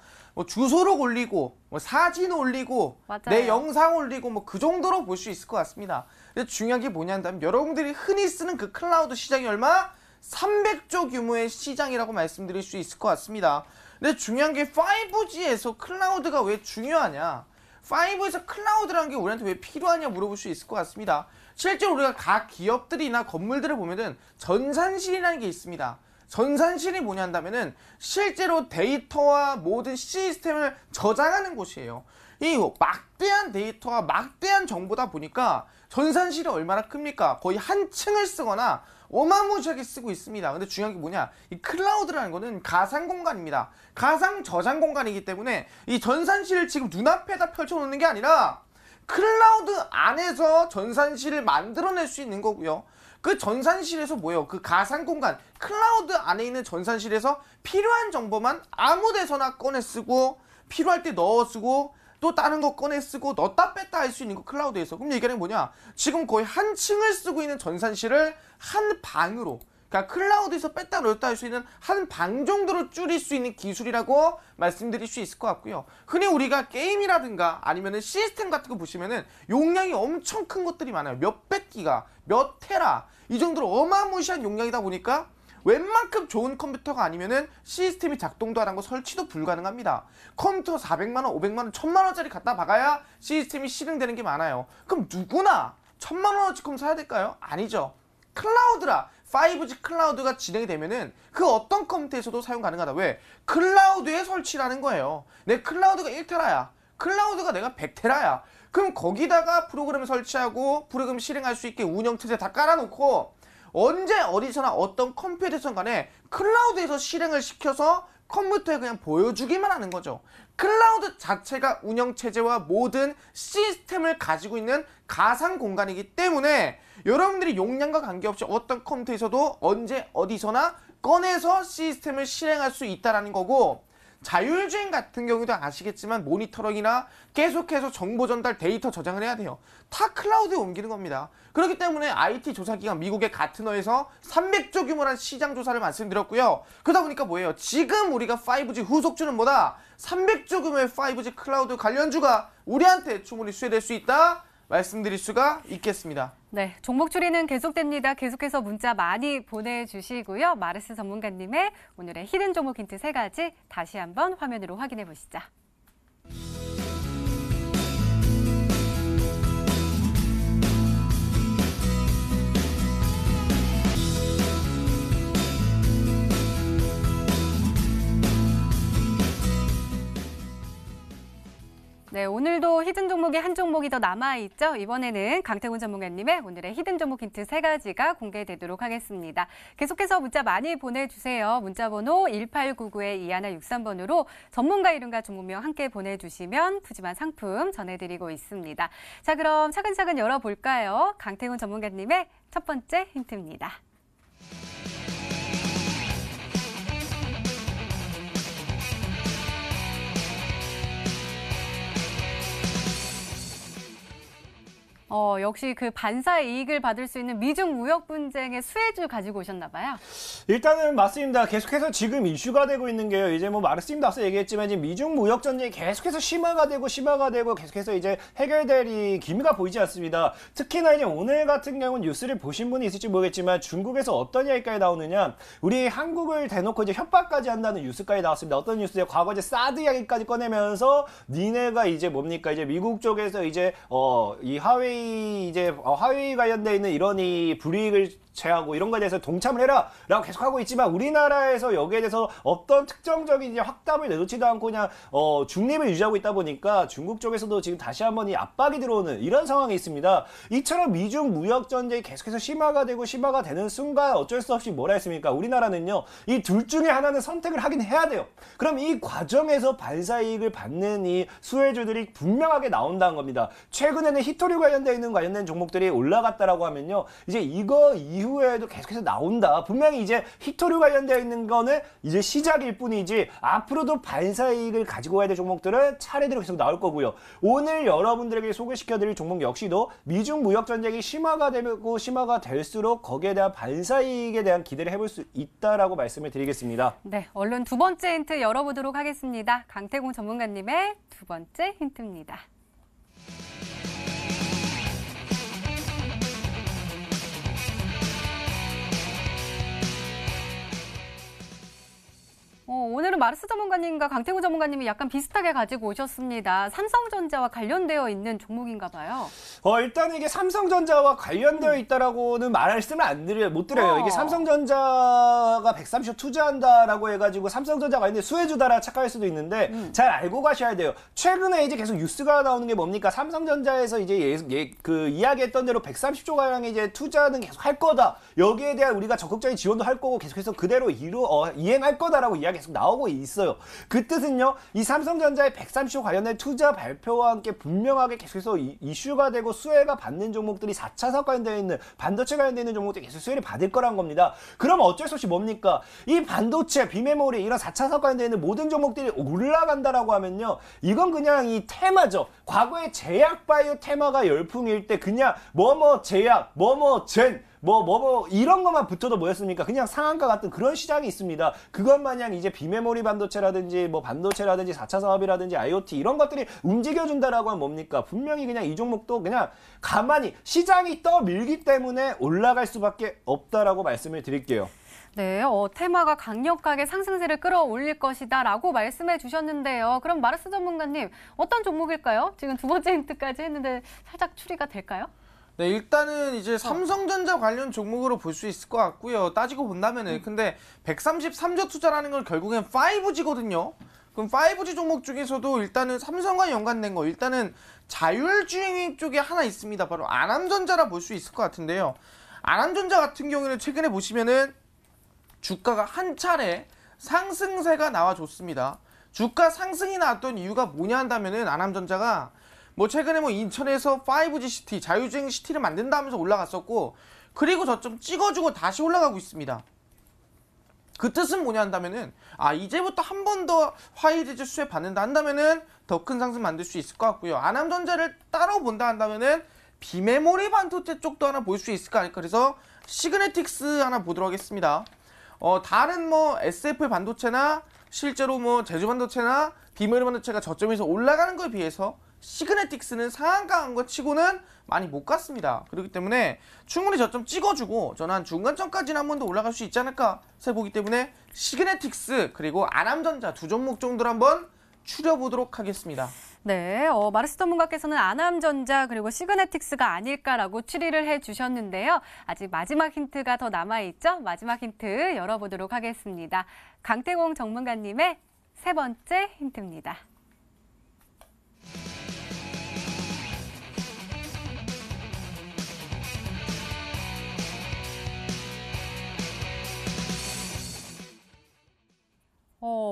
주소록 올리고 뭐 사진 올리고 맞아요. 내 영상 올리고 뭐 그 정도로 볼 수 있을 것 같습니다. 근데 중요한 게 뭐냐면 여러분들이 흔히 쓰는 그 클라우드 시장이 얼마? 300조 규모의 시장이라고 말씀드릴 수 있을 것 같습니다. 근데 중요한 게 5G에서 클라우드가 왜 중요하냐? 5에서 클라우드라는 게 우리한테 왜 필요하냐 물어볼 수 있을 것 같습니다. 실제로 우리가 각 기업들이나 건물들을 보면은 전산실이라는 게 있습니다. 전산실이 뭐냐 한다면은 실제로 데이터와 모든 시스템을 저장하는 곳이에요. 이 막대한 데이터와 막대한 정보다 보니까 전산실이 얼마나 큽니까? 거의 한 층을 쓰거나 어마무시하게 쓰고 있습니다. 근데 중요한 게 뭐냐? 이 클라우드라는 거는 가상 공간입니다. 가상 저장 공간이기 때문에 이 전산실을 지금 눈앞에다 펼쳐놓는 게 아니라 클라우드 안에서 전산실을 만들어낼 수 있는 거고요. 그 전산실에서 뭐예요? 그 가상 공간, 클라우드 안에 있는 전산실에서 필요한 정보만 아무 데서나 꺼내 쓰고 필요할 때 넣어 쓰고 또 다른 거 꺼내 쓰고 넣었다 뺐다 할 수 있는 거 클라우드에서. 그럼 얘기는 뭐냐? 지금 거의 한 층을 쓰고 있는 전산실을 한 방으로, 그러니까 클라우드에서 뺐다 넣었다 할 수 있는 한 방 정도로 줄일 수 있는 기술이라고 말씀드릴 수 있을 것 같고요. 흔히 우리가 게임이라든가 아니면은 시스템 같은 거 보시면은 용량이 엄청 큰 것들이 많아요. 몇백 기가, 몇 테라 이 정도로 어마무시한 용량이다 보니까 웬만큼 좋은 컴퓨터가 아니면은 시스템이 작동도 안 하고 설치도 불가능합니다. 컴퓨터 400만 원, 500만 원, 1000만 원짜리 갖다 박아야 시스템이 실행되는 게 많아요. 그럼 누구나 1000만 원어치 컴 사야 될까요? 아니죠. 클라우드라 5G 클라우드가 진행이 되면은 그 어떤 컴퓨터에서도 사용 가능하다. 왜? 클라우드에 설치라는 거예요. 내 클라우드가 1테라야. 클라우드가 내가 100테라야. 그럼 거기다가 프로그램을 설치하고 프로그램 실행할 수 있게 운영체제 다 깔아놓고 언제 어디서나 어떤 컴퓨터에선 간에 클라우드에서 실행을 시켜서 컴퓨터에 그냥 보여주기만 하는 거죠. 클라우드 자체가 운영체제와 모든 시스템을 가지고 있는 가상 공간이기 때문에 여러분들이 용량과 관계없이 어떤 컴퓨터에서도 언제 어디서나 꺼내서 시스템을 실행할 수 있다는 거고, 자율주행 같은 경우도 아시겠지만 모니터링이나 계속해서 정보 전달, 데이터 저장을 해야 돼요. 다 클라우드에 옮기는 겁니다. 그렇기 때문에 IT 조사기관 미국의 가트너에서 300조 규모란 시장 조사를 말씀드렸고요. 그러다 보니까 뭐예요? 지금 우리가 5G 후속주는 뭐다? 300조 규모의 5G 클라우드 관련주가 우리한테 주문이 수혜될 수 있다? 말씀드릴 수가 있겠습니다. 네, 종목 추리는 계속됩니다. 계속해서 문자 많이 보내주시고요. 마르스 전문가님의 오늘의 히든 종목 힌트 3가지 다시 한번 화면으로 확인해 보시죠. 네, 오늘도 히든 종목이 한 종목이 더 남아있죠. 이번에는 강태훈 전문가님의 오늘의 히든 종목 힌트 3가지가 공개되도록 하겠습니다. 계속해서 문자 많이 보내주세요. 문자번호 1899-2163번으로 전문가 이름과 종목명 함께 보내주시면 푸짐한 상품 전해드리고 있습니다. 자, 그럼 차근차근 열어볼까요? 강태훈 전문가님의 첫 번째 힌트입니다. 역시 그 반사 이익을 받을 수 있는 미중 무역 분쟁의 수혜주 가지고 오셨나 봐요. 일단은 맞습니다. 계속해서 지금 이슈가 되고 있는 게요. 이제 뭐 마르스님도 앞서 얘기했지만 이제 미중 무역 전쟁이 계속해서 심화가 되고 계속해서 이제 해결될 이 기미가 보이지 않습니다. 특히나 이제 오늘 같은 경우는 뉴스를 보신 분이 있을지 모르겠지만 중국에서 어떤 이야기까지 나오느냐, 우리 한국을 대놓고 이제 협박까지 한다는 뉴스까지 나왔습니다. 어떤 뉴스요? 과거 이제 사드 이야기까지 꺼내면서 니네가 이제 뭡니까? 이제 미국 쪽에서 이제 이 하웨이 관련돼 있는 이런 이 불이익을 제하고 이런 거에 대해서 동참을 해라 라고 계속하고 있지만 우리나라에서 여기에 대해서 어떤 특정적인 이제 확답을 내놓지도 않고 그냥 중립을 유지하고 있다 보니까 중국 쪽에서도 지금 다시 한번 이 압박이 들어오는 이런 상황이 있습니다. 이처럼 미중 무역 전쟁이 계속해서 심화가 되는 순간 어쩔 수 없이 뭐라 했습니까? 우리나라는요, 이 둘 중에 하나는 선택을 하긴 해야 돼요. 그럼 이 과정에서 반사 이익을 받는 이 수혜주들이 분명하게 나온다는 겁니다. 최근에는 히토류 관련된 종목들이 올라갔다라고 하면요, 이제 이거 이후에도 계속해서 나온다. 분명히 이제 히토류 관련되어 있는 거는 이제 시작일 뿐이지 앞으로도 반사 이익을 가지고 가야 될 종목들은 차례대로 계속 나올 거고요. 오늘 여러분들에게 소개시켜드릴 종목 역시도 미중 무역 전쟁이 심화가 될수록 거기에 대한 반사 이익에 대한 기대를 해볼 수 있다라고 말씀을 드리겠습니다. 네, 얼른 두 번째 힌트 열어보도록 하겠습니다. 강태공 전문가님의 두 번째 힌트입니다. 오늘은 마르스 전문가님과 강태구 전문가님이 약간 비슷하게 가지고 오셨습니다. 삼성전자와 관련되어 있는 종목인가 봐요. 일단 이게 삼성전자와 관련되어 있다라고는 말씀을 못 드려요. 이게 삼성전자가 130조 투자한다라고 해가지고 삼성전자 관련된 수혜주다라 착각할 수도 있는데 잘 알고 가셔야 돼요. 최근에 이제 계속 뉴스가 나오는 게 뭡니까? 삼성전자에서 이제 그 이야기했던 대로 130조 가량의 이제 투자는 계속 할 거다. 여기에 대한 우리가 적극적인 지원도 할 거고 계속해서 그대로 이행할 거다라고 이야기 계속 나오고 있어요. 그 뜻은요, 이 삼성전자의 130조 관련된 투자 발표와 함께 분명하게 계속해서 이슈가 되고 수혜가 받는 종목들이 4차 사업 관련되어 있는 반도체 관련되어 있는 종목들이 계속 수혜를 받을 거란 겁니다. 그럼 어쩔 수 없이 뭡니까? 이 반도체, 비메모리 이런 4차 사업 관련되어 있는 모든 종목들이 올라간다라고 하면요, 이건 그냥 이 테마죠. 과거에 제약 바이오 테마가 열풍일 때 그냥 제약, 젠 이런 것만 붙어도 뭐였습니까? 그냥 상한가 같은 그런 시장이 있습니다. 그것 마냥 이제 비메모리 반도체라든지 반도체라든지 4차 사업이라든지 IoT 이런 것들이 움직여준다라고 하면 뭡니까? 분명히 그냥 이 종목도 그냥 가만히 시장이 떠밀기 때문에 올라갈 수밖에 없다라고 말씀을 드릴게요. 네, 테마가 강력하게 상승세를 끌어올릴 것이다 라고 말씀해 주셨는데요. 그럼 마르스 전문가님, 어떤 종목일까요? 지금 두 번째 힌트까지 했는데 살짝 추리가 될까요? 네, 일단은 이제 삼성전자 관련 종목으로 볼 수 있을 것 같고요. 따지고 본다면은 근데 133조 투자라는 건 결국엔 5G거든요. 그럼 5G 종목 중에서도 일단은 삼성과 연관된 거, 일단은 자율주행 쪽에 하나 있습니다. 바로 안암전자라 볼 수 있을 것 같은데요. 안암전자 같은 경우에는 최근에 보시면은 주가가 한 차례 상승세가 나와줬습니다. 주가 상승이 나왔던 이유가 뭐냐 한다면은 안암전자가 최근에 인천에서 5G 시티, 자율주행 시티를 만든다 하면서 올라갔었고, 그리고 저점 찍어주고 다시 올라가고 있습니다. 그 뜻은 뭐냐 한다면은, 이제부터 한 번 더 5G 수혜 받는다 한다면은 더 큰 상승 만들 수 있을 것 같고요. 안암전자를 따로 본다 한다면은 비메모리 반도체 쪽도 하나 볼 수 있을까 할까. 그래서 시그네틱스 하나 보도록 하겠습니다. 다른 SF 반도체나 실제로 제주 반도체나 비메모리 반도체가 저점에서 올라가는 거에 비해서 시그네틱스는 상한가한 것 치고는 많이 못 갔습니다. 그렇기 때문에 충분히 저점 찍어주고 저는 한 중간점까지는 한 번 더 올라갈 수 있지 않을까 생각보기 때문에 시그네틱스 그리고 안암전자 두 종목 정도를 한번 추려보도록 하겠습니다. 네, 마르스 전문가께서는 안암전자 그리고 시그네틱스가 아닐까라고 추리를 해주셨는데요. 아직 마지막 힌트가 더 남아있죠? 마지막 힌트 열어보도록 하겠습니다. 강태공 전문가님의 세 번째 힌트입니다.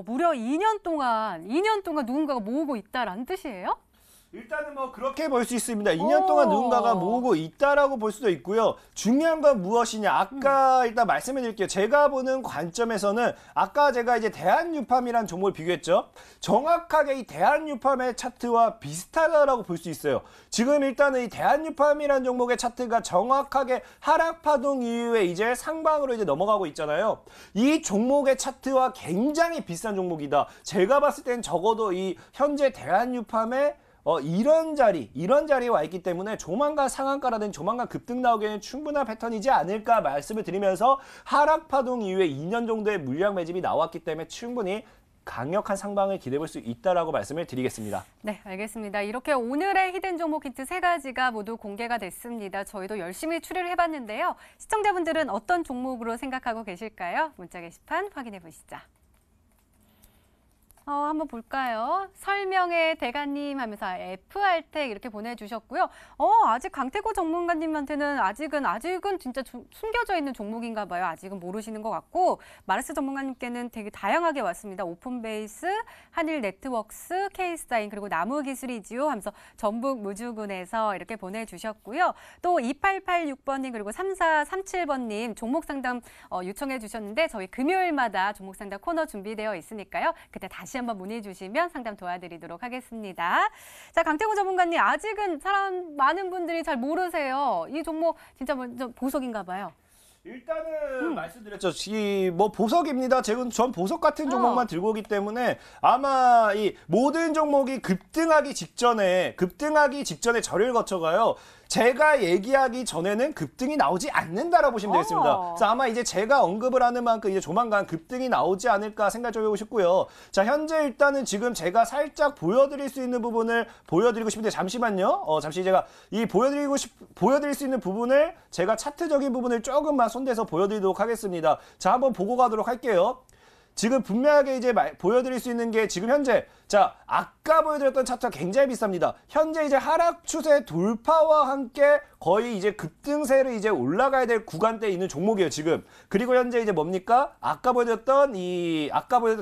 무려 2년 동안 누군가가 모으고 있다라는 뜻이에요? 일단은 뭐 그렇게 볼 수 있습니다. 2년 동안 누군가가 모으고 있다라고 볼 수도 있고요. 중요한 건 무엇이냐? 아까 일단 말씀해 드릴게요. 제가 보는 관점에서는 아까 제가 이제 대한유팜이란 종목을 비교했죠. 정확하게 이 대한유팜의 차트와 비슷하다라고 볼 수 있어요. 지금 일단은 이 대한유팜이란 종목의 차트가 정확하게 하락 파동 이후에 이제 상방으로 이제 넘어가고 있잖아요. 이 종목의 차트와 굉장히 비슷한 종목이다. 제가 봤을 땐 적어도 이 현재 대한유팜의 이런 자리에 와 있기 때문에 조만간 상한가라든지 조만간 급등 나오기에는 충분한 패턴이지 않을까 말씀을 드리면서 하락 파동 이후에 2년 정도의 물량 매집이 나왔기 때문에 충분히 강력한 상방을 기대해볼 수 있다라고 말씀을 드리겠습니다. 네, 알겠습니다. 이렇게 오늘의 히든 종목 힌트 3가지가 모두 공개가 됐습니다. 저희도 열심히 추리를 해봤는데요. 시청자분들은 어떤 종목으로 생각하고 계실까요? 문자 게시판 확인해 보시죠. 한번 볼까요? 설명의 대가님 하면서 F알텍 이렇게 보내주셨고요. 아직 강태구 전문가님한테는 아직은 진짜 숨겨져 있는 종목인가 봐요. 아직은 모르시는 것 같고 마르스 전문가님께는 되게 다양하게 왔습니다. 오픈베이스, 한일네트웍스, K사인 그리고 나무기술이지요 하면서 전북 무주군에서 이렇게 보내주셨고요. 또 2886번님 그리고 3437번님 종목 상담 요청해 주셨는데 저희 금요일마다 종목 상담 코너 준비되어 있으니까요. 그때 다시 한번 문의 주시면 상담 도와드리도록 하겠습니다. 자, 강태구 전문가님 아직은 많은 분들이 잘 모르세요. 이 종목 진짜 좀 보석인가 봐요. 일단은 말씀드렸죠. 뭐 보석입니다. 전 보석 같은 종목만 들고 오기 때문에 아마 이 모든 종목이 급등하기 직전에 절을 거쳐가요. 제가 얘기하기 전에는 급등이 나오지 않는다라고 보시면 되겠습니다. 그래서 아마 이제 제가 언급을 하는 만큼 이제 조만간 급등이 나오지 않을까 생각 좀 해보고 싶고요. 자, 현재 일단은 지금 제가 살짝 보여드릴 수 있는 부분을 보여드리고 싶은데 잠시만요. 잠시 제가 이 보여드릴 수 있는 부분을 제가 차트적인 부분을 조금만 손대서 보여드리도록 하겠습니다. 자, 한번 보고 가도록 할게요. 지금 분명하게 이제 보여드릴 수 있는 게 지금 현재 자 아까 보여드렸던 차트가 굉장히 비쌉니다. 현재 이제 하락 추세 돌파와 함께 거의 이제 급등세를 이제 올라가야 될 구간대에 있는 종목이에요 지금. 그리고 현재 이제 뭡니까? 아까 보여드렸던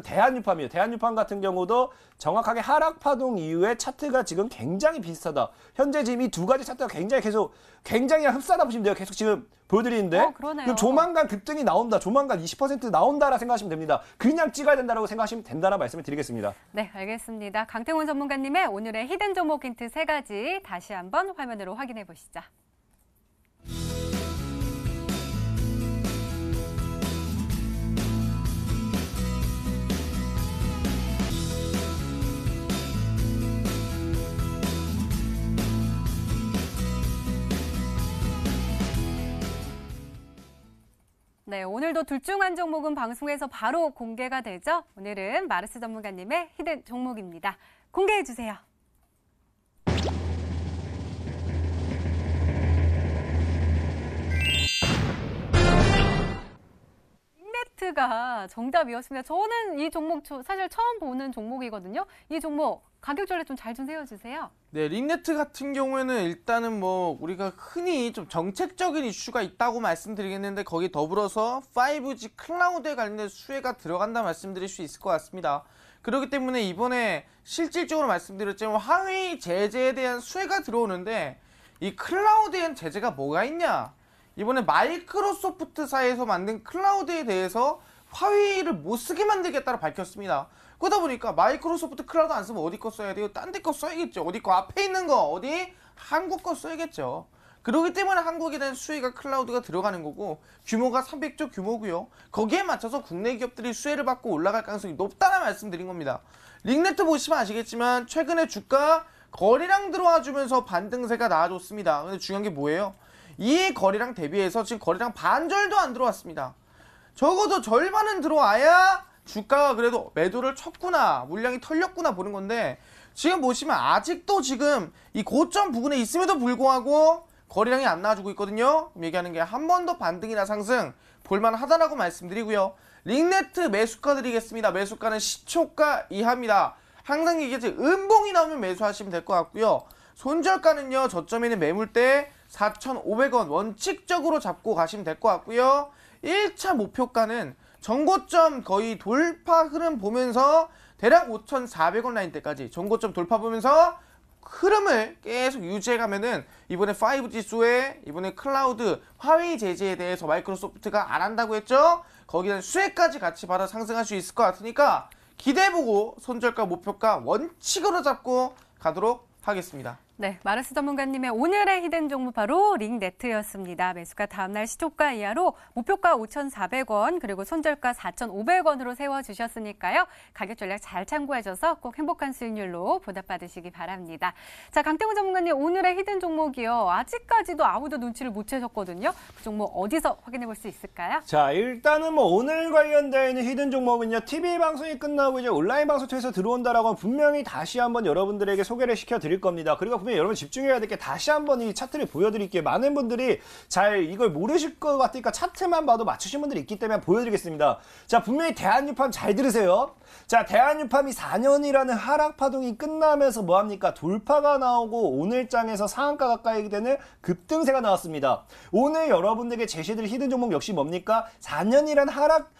대한유팜이에요. 대한유팜 같은 경우도 정확하게 하락 파동 이후에 차트가 지금 굉장히 비슷하다. 현재 지금 이 두 가지 차트가 굉장히 흡사하다 보시면 돼요. 계속 지금 보여드리는데 그럼 조만간 급등이 나온다. 조만간 20% 나온다라 생각하시면 됩니다. 그냥 찍어야 된다라고 생각하시면 된다라 말씀을 드리겠습니다. 네, 알겠습니다. 강태훈 전문가님의 오늘의 히든 종목 힌트 3가지 다시 한번 화면으로 확인해 보시죠. 네, 오늘도 둘 중 한 종목은 방송에서 바로 공개가 되죠. 오늘은 마르스 전문가님의 히든 종목입니다. 공개해 주세요. 링네트가 정답이었습니다. 저는 이 종목 사실 처음 보는 종목이거든요. 이 종목 가격 전략 좀 잘 좀 세워주세요. 네, 링네트 같은 경우에는 일단은 뭐 우리가 흔히 좀 정책적인 이슈가 있다고 말씀드리겠는데 거기 더불어서 5G 클라우드에 관련된 수혜가 들어간다 말씀드릴 수 있을 것 같습니다. 그렇기 때문에 이번에 실질적으로 말씀드렸지만 화웨이 제재에 대한 수혜가 들어오는데 이 클라우드엔 제재가 뭐가 있냐? 이번에 마이크로소프트사에서 만든 클라우드에 대해서 화웨이를 못 쓰게 만들겠다고 밝혔습니다. 그러다 보니까 마이크로소프트 클라우드 안 쓰면 어디 거 써야 돼요? 딴 데 거 써야겠죠. 어디 거 앞에 있는 거 어디? 한국 거 써야겠죠. 그렇기 때문에 한국에 대한 수혜가 클라우드가 들어가는 거고 규모가 300조 규모고요. 거기에 맞춰서 국내 기업들이 수혜를 받고 올라갈 가능성이 높다는 말씀드린 겁니다. 링네트 보시면 아시겠지만 최근에 주가 거래량 들어와 주면서 반등세가 나와줬습니다. 근데 중요한 게 뭐예요? 이 거래량 대비해서 지금 거래량 반절도 안 들어왔습니다. 적어도 절반은 들어와야 주가가 그래도 매도를 쳤구나, 물량이 털렸구나 보는 건데 지금 보시면 아직도 지금 이 고점 부근에 있음에도 불구하고 거래량이 안 나와주고 있거든요. 얘기하는 게 한 번 더 반등이나 상승 볼만하다라고 말씀드리고요. 링네트 매수가 드리겠습니다. 매수가는 시초가 이하입니다. 항상 얘기했지 음봉이 나오면 매수하시면 될 것 같고요. 손절가는요 저점에 있는 매물대 4,500원 원칙적으로 잡고 가시면 될 것 같고요. 1차 목표가는 전고점 거의 돌파 흐름 보면서 대략 5,400원 라인대까지 전고점 돌파 보면서 흐름을 계속 유지해가면은 이번에 5 지수에 이번에 클라우드 화웨이 제재에 대해서 마이크로소프트가 안 한다고 했죠. 거기는 수혜까지 같이 받아 상승할 수 있을 것 같으니까 기대해보고 손절가 목표가 원칙으로 잡고 가도록 하겠습니다. 네, 마르스 전문가님의 오늘의 히든 종목 바로 링네트였습니다. 매수가 다음날 시초가 이하로 목표가 5,400원 그리고 손절가 4,500원으로 세워주셨으니까요. 가격 전략 잘 참고하셔서 꼭 행복한 수익률로 보답받으시기 바랍니다. 자, 강태훈 전문가님 오늘의 히든 종목이요. 아직까지도 아무도 눈치를 못 채셨거든요. 그 종목 어디서 확인해 볼 수 있을까요? 자, 일단은 뭐 오늘 관련되어 있는 히든 종목은요. TV 방송이 끝나고 이제 온라인 방송 통해서 들어온다라고 하면 분명히 다시 한번 여러분들에게 소개를 시켜드릴 겁니다. 그리고 분명히 여러분 집중해야 될 게 다시 한번 이 차트를 보여드릴게요. 많은 분들이 잘 이걸 모르실 것 같으니까 차트만 봐도 맞추신 분들이 있기 때문에 보여드리겠습니다. 자, 분명히 대한유팜 잘 들으세요. 자, 대한유팜이 4년이라는 하락 파동이 끝나면서 뭐합니까? 돌파가 나오고 오늘 장에서 상한가 가까이 되는 급등세가 나왔습니다. 오늘 여러분들에게 제시해드릴 히든 종목 역시 뭡니까? 4년이란 하락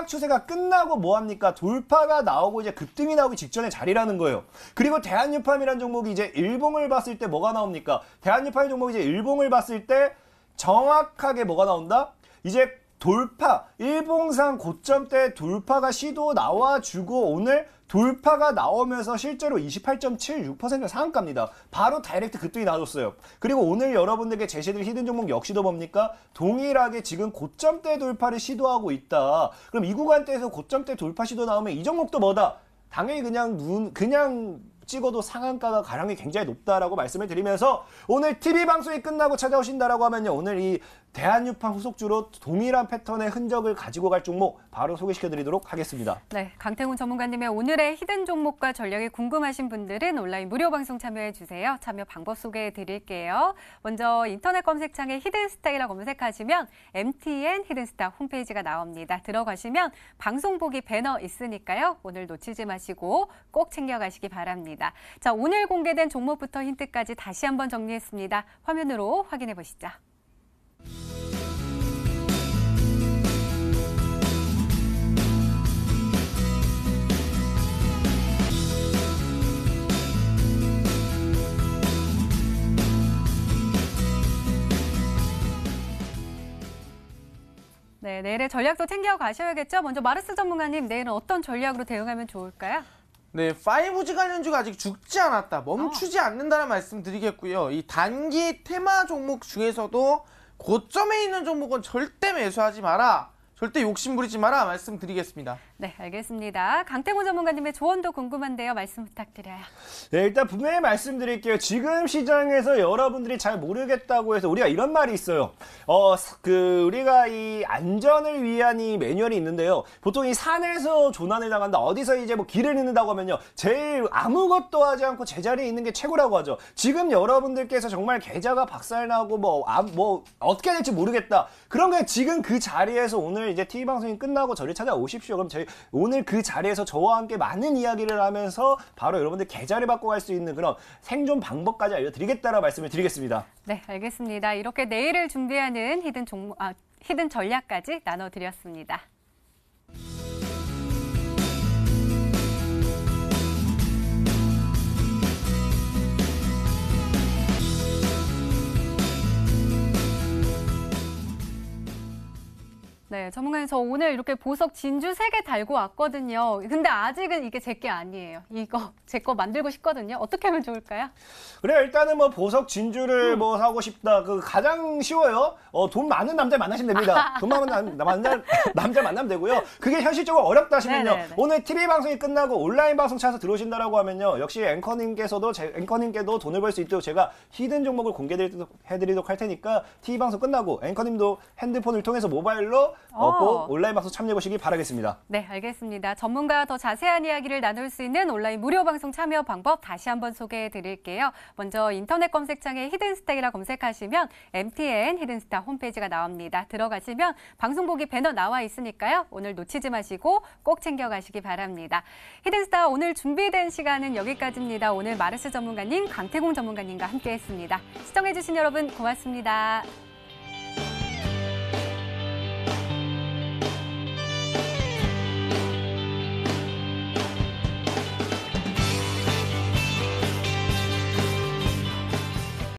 추세가 끝나고 뭐합니까? 돌파가 나오고 이제 급등이 나오기 직전의 자리라는 거예요. 그리고 대한유팜이라는 종목이 이제 일봉을 봤을 때 뭐가 나옵니까? 대한유팜 종목이 이제 일봉을 봤을 때 정확하게 뭐가 나온다? 이제 돌파, 일봉상 고점대 돌파가 시도 나와주고 오늘 돌파가 나오면서 실제로 28.76% 상한가입니다. 바로 다이렉트 급등이 나와줬어요. 그리고 오늘 여러분들께 제시해드릴 히든 종목 역시도 뭡니까? 동일하게 지금 고점대 돌파를 시도하고 있다. 그럼 이 구간대에서 고점대 돌파 시도 나오면 이 종목도 뭐다? 당연히 그냥 찍어도 상한가가 가량이 굉장히 높다라고 말씀을 드리면서 오늘 TV 방송이 끝나고 찾아오신다라고 하면요. 오늘 이 대한유팜 후속주로 동일한 패턴의 흔적을 가지고 갈 종목 바로 소개시켜드리도록 하겠습니다. 네, 강태훈 전문가님의 오늘의 히든 종목과 전략이 궁금하신 분들은 온라인 무료 방송 참여해주세요. 참여 방법 소개해드릴게요. 먼저 인터넷 검색창에 히든스타이라 검색하시면 MTN 히든스타 홈페이지가 나옵니다. 들어가시면 방송 보기 배너 있으니까요. 오늘 놓치지 마시고 꼭 챙겨가시기 바랍니다. 자, 오늘 공개된 종목부터 힌트까지 다시 한번 정리했습니다. 화면으로 확인해 보시죠. 네, 내일의 전략도 챙겨가셔야겠죠? 먼저 마르스 전문가님, 내일은 어떤 전략으로 대응하면 좋을까요? 네, 5G 관련주가 아직 죽지 않았다, 멈추지 않는다는 말씀 드리겠고요. 이 단기 테마 종목 중에서도 고점에 있는 종목은 절대 매수하지 마라, 절대 욕심부리지 마라 말씀드리겠습니다. 네, 알겠습니다. 강태훈 전문가님의 조언도 궁금한데요. 말씀 부탁드려요. 네, 일단 분명히 말씀드릴게요. 지금 시장에서 여러분들이 잘 모르겠다고 해서 우리가 이런 말이 있어요. 우리가 이 안전을 위한 이 매뉴얼이 있는데요. 보통 이 산에서 조난을 당한다, 어디서 이제 뭐 길을 잃는다고 하면요. 제일 아무것도 하지 않고 제자리에 있는 게 최고라고 하죠. 지금 여러분들께서 정말 계좌가 박살나고 뭐 어떻게 될지 모르겠다. 그런 게 지금 그 자리에서 오늘 이제 TV 방송이 끝나고 저를 찾아오십시오. 그럼 저희 오늘 그 자리에서 저와 함께 많은 이야기를 하면서 바로 여러분들 계좌를 바꿔갈 수 있는 그런 생존 방법까지 알려드리겠다라는 말씀을 드리겠습니다. 네, 알겠습니다. 이렇게 내일을 준비하는 히든 전략까지 나눠드렸습니다. 네, 전문가님, 저 오늘 이렇게 보석 진주 3개 달고 왔거든요. 근데 아직은 이게 제 게 아니에요. 이거 제 거 만들고 싶거든요. 어떻게 하면 좋을까요? 그래, 일단은 뭐 보석 진주를 뭐 사고 싶다. 그 가장 쉬워요. 돈 많은 남자 만나시면 됩니다. 돈 많은 남자 만나면 되고요. 그게 현실적으로 어렵다 하시면요. 네네네. 오늘 TV 방송이 끝나고 온라인 방송 찾아서 들어오신다라고 하면요. 역시 앵커님께도 돈을 벌 수 있도록 제가 히든 종목을 공개해드리도록 할 테니까 TV 방송 끝나고 앵커님도 핸드폰을 통해서 모바일로 꼭 온라인 방송 참여해보시기 바라겠습니다. 네, 알겠습니다. 전문가와 더 자세한 이야기를 나눌 수 있는 온라인 무료 방송 참여 방법 다시 한번 소개해 드릴게요. 먼저 인터넷 검색창에 히든스타이라 검색하시면 MTN 히든스타 홈페이지가 나옵니다. 들어가시면 방송 보기 배너 나와 있으니까요. 오늘 놓치지 마시고 꼭 챙겨가시기 바랍니다. 히든스타 오늘 준비된 시간은 여기까지입니다. 오늘 마르스 전문가님, 강태공 전문가님과 함께했습니다. 시청해주신 여러분 고맙습니다.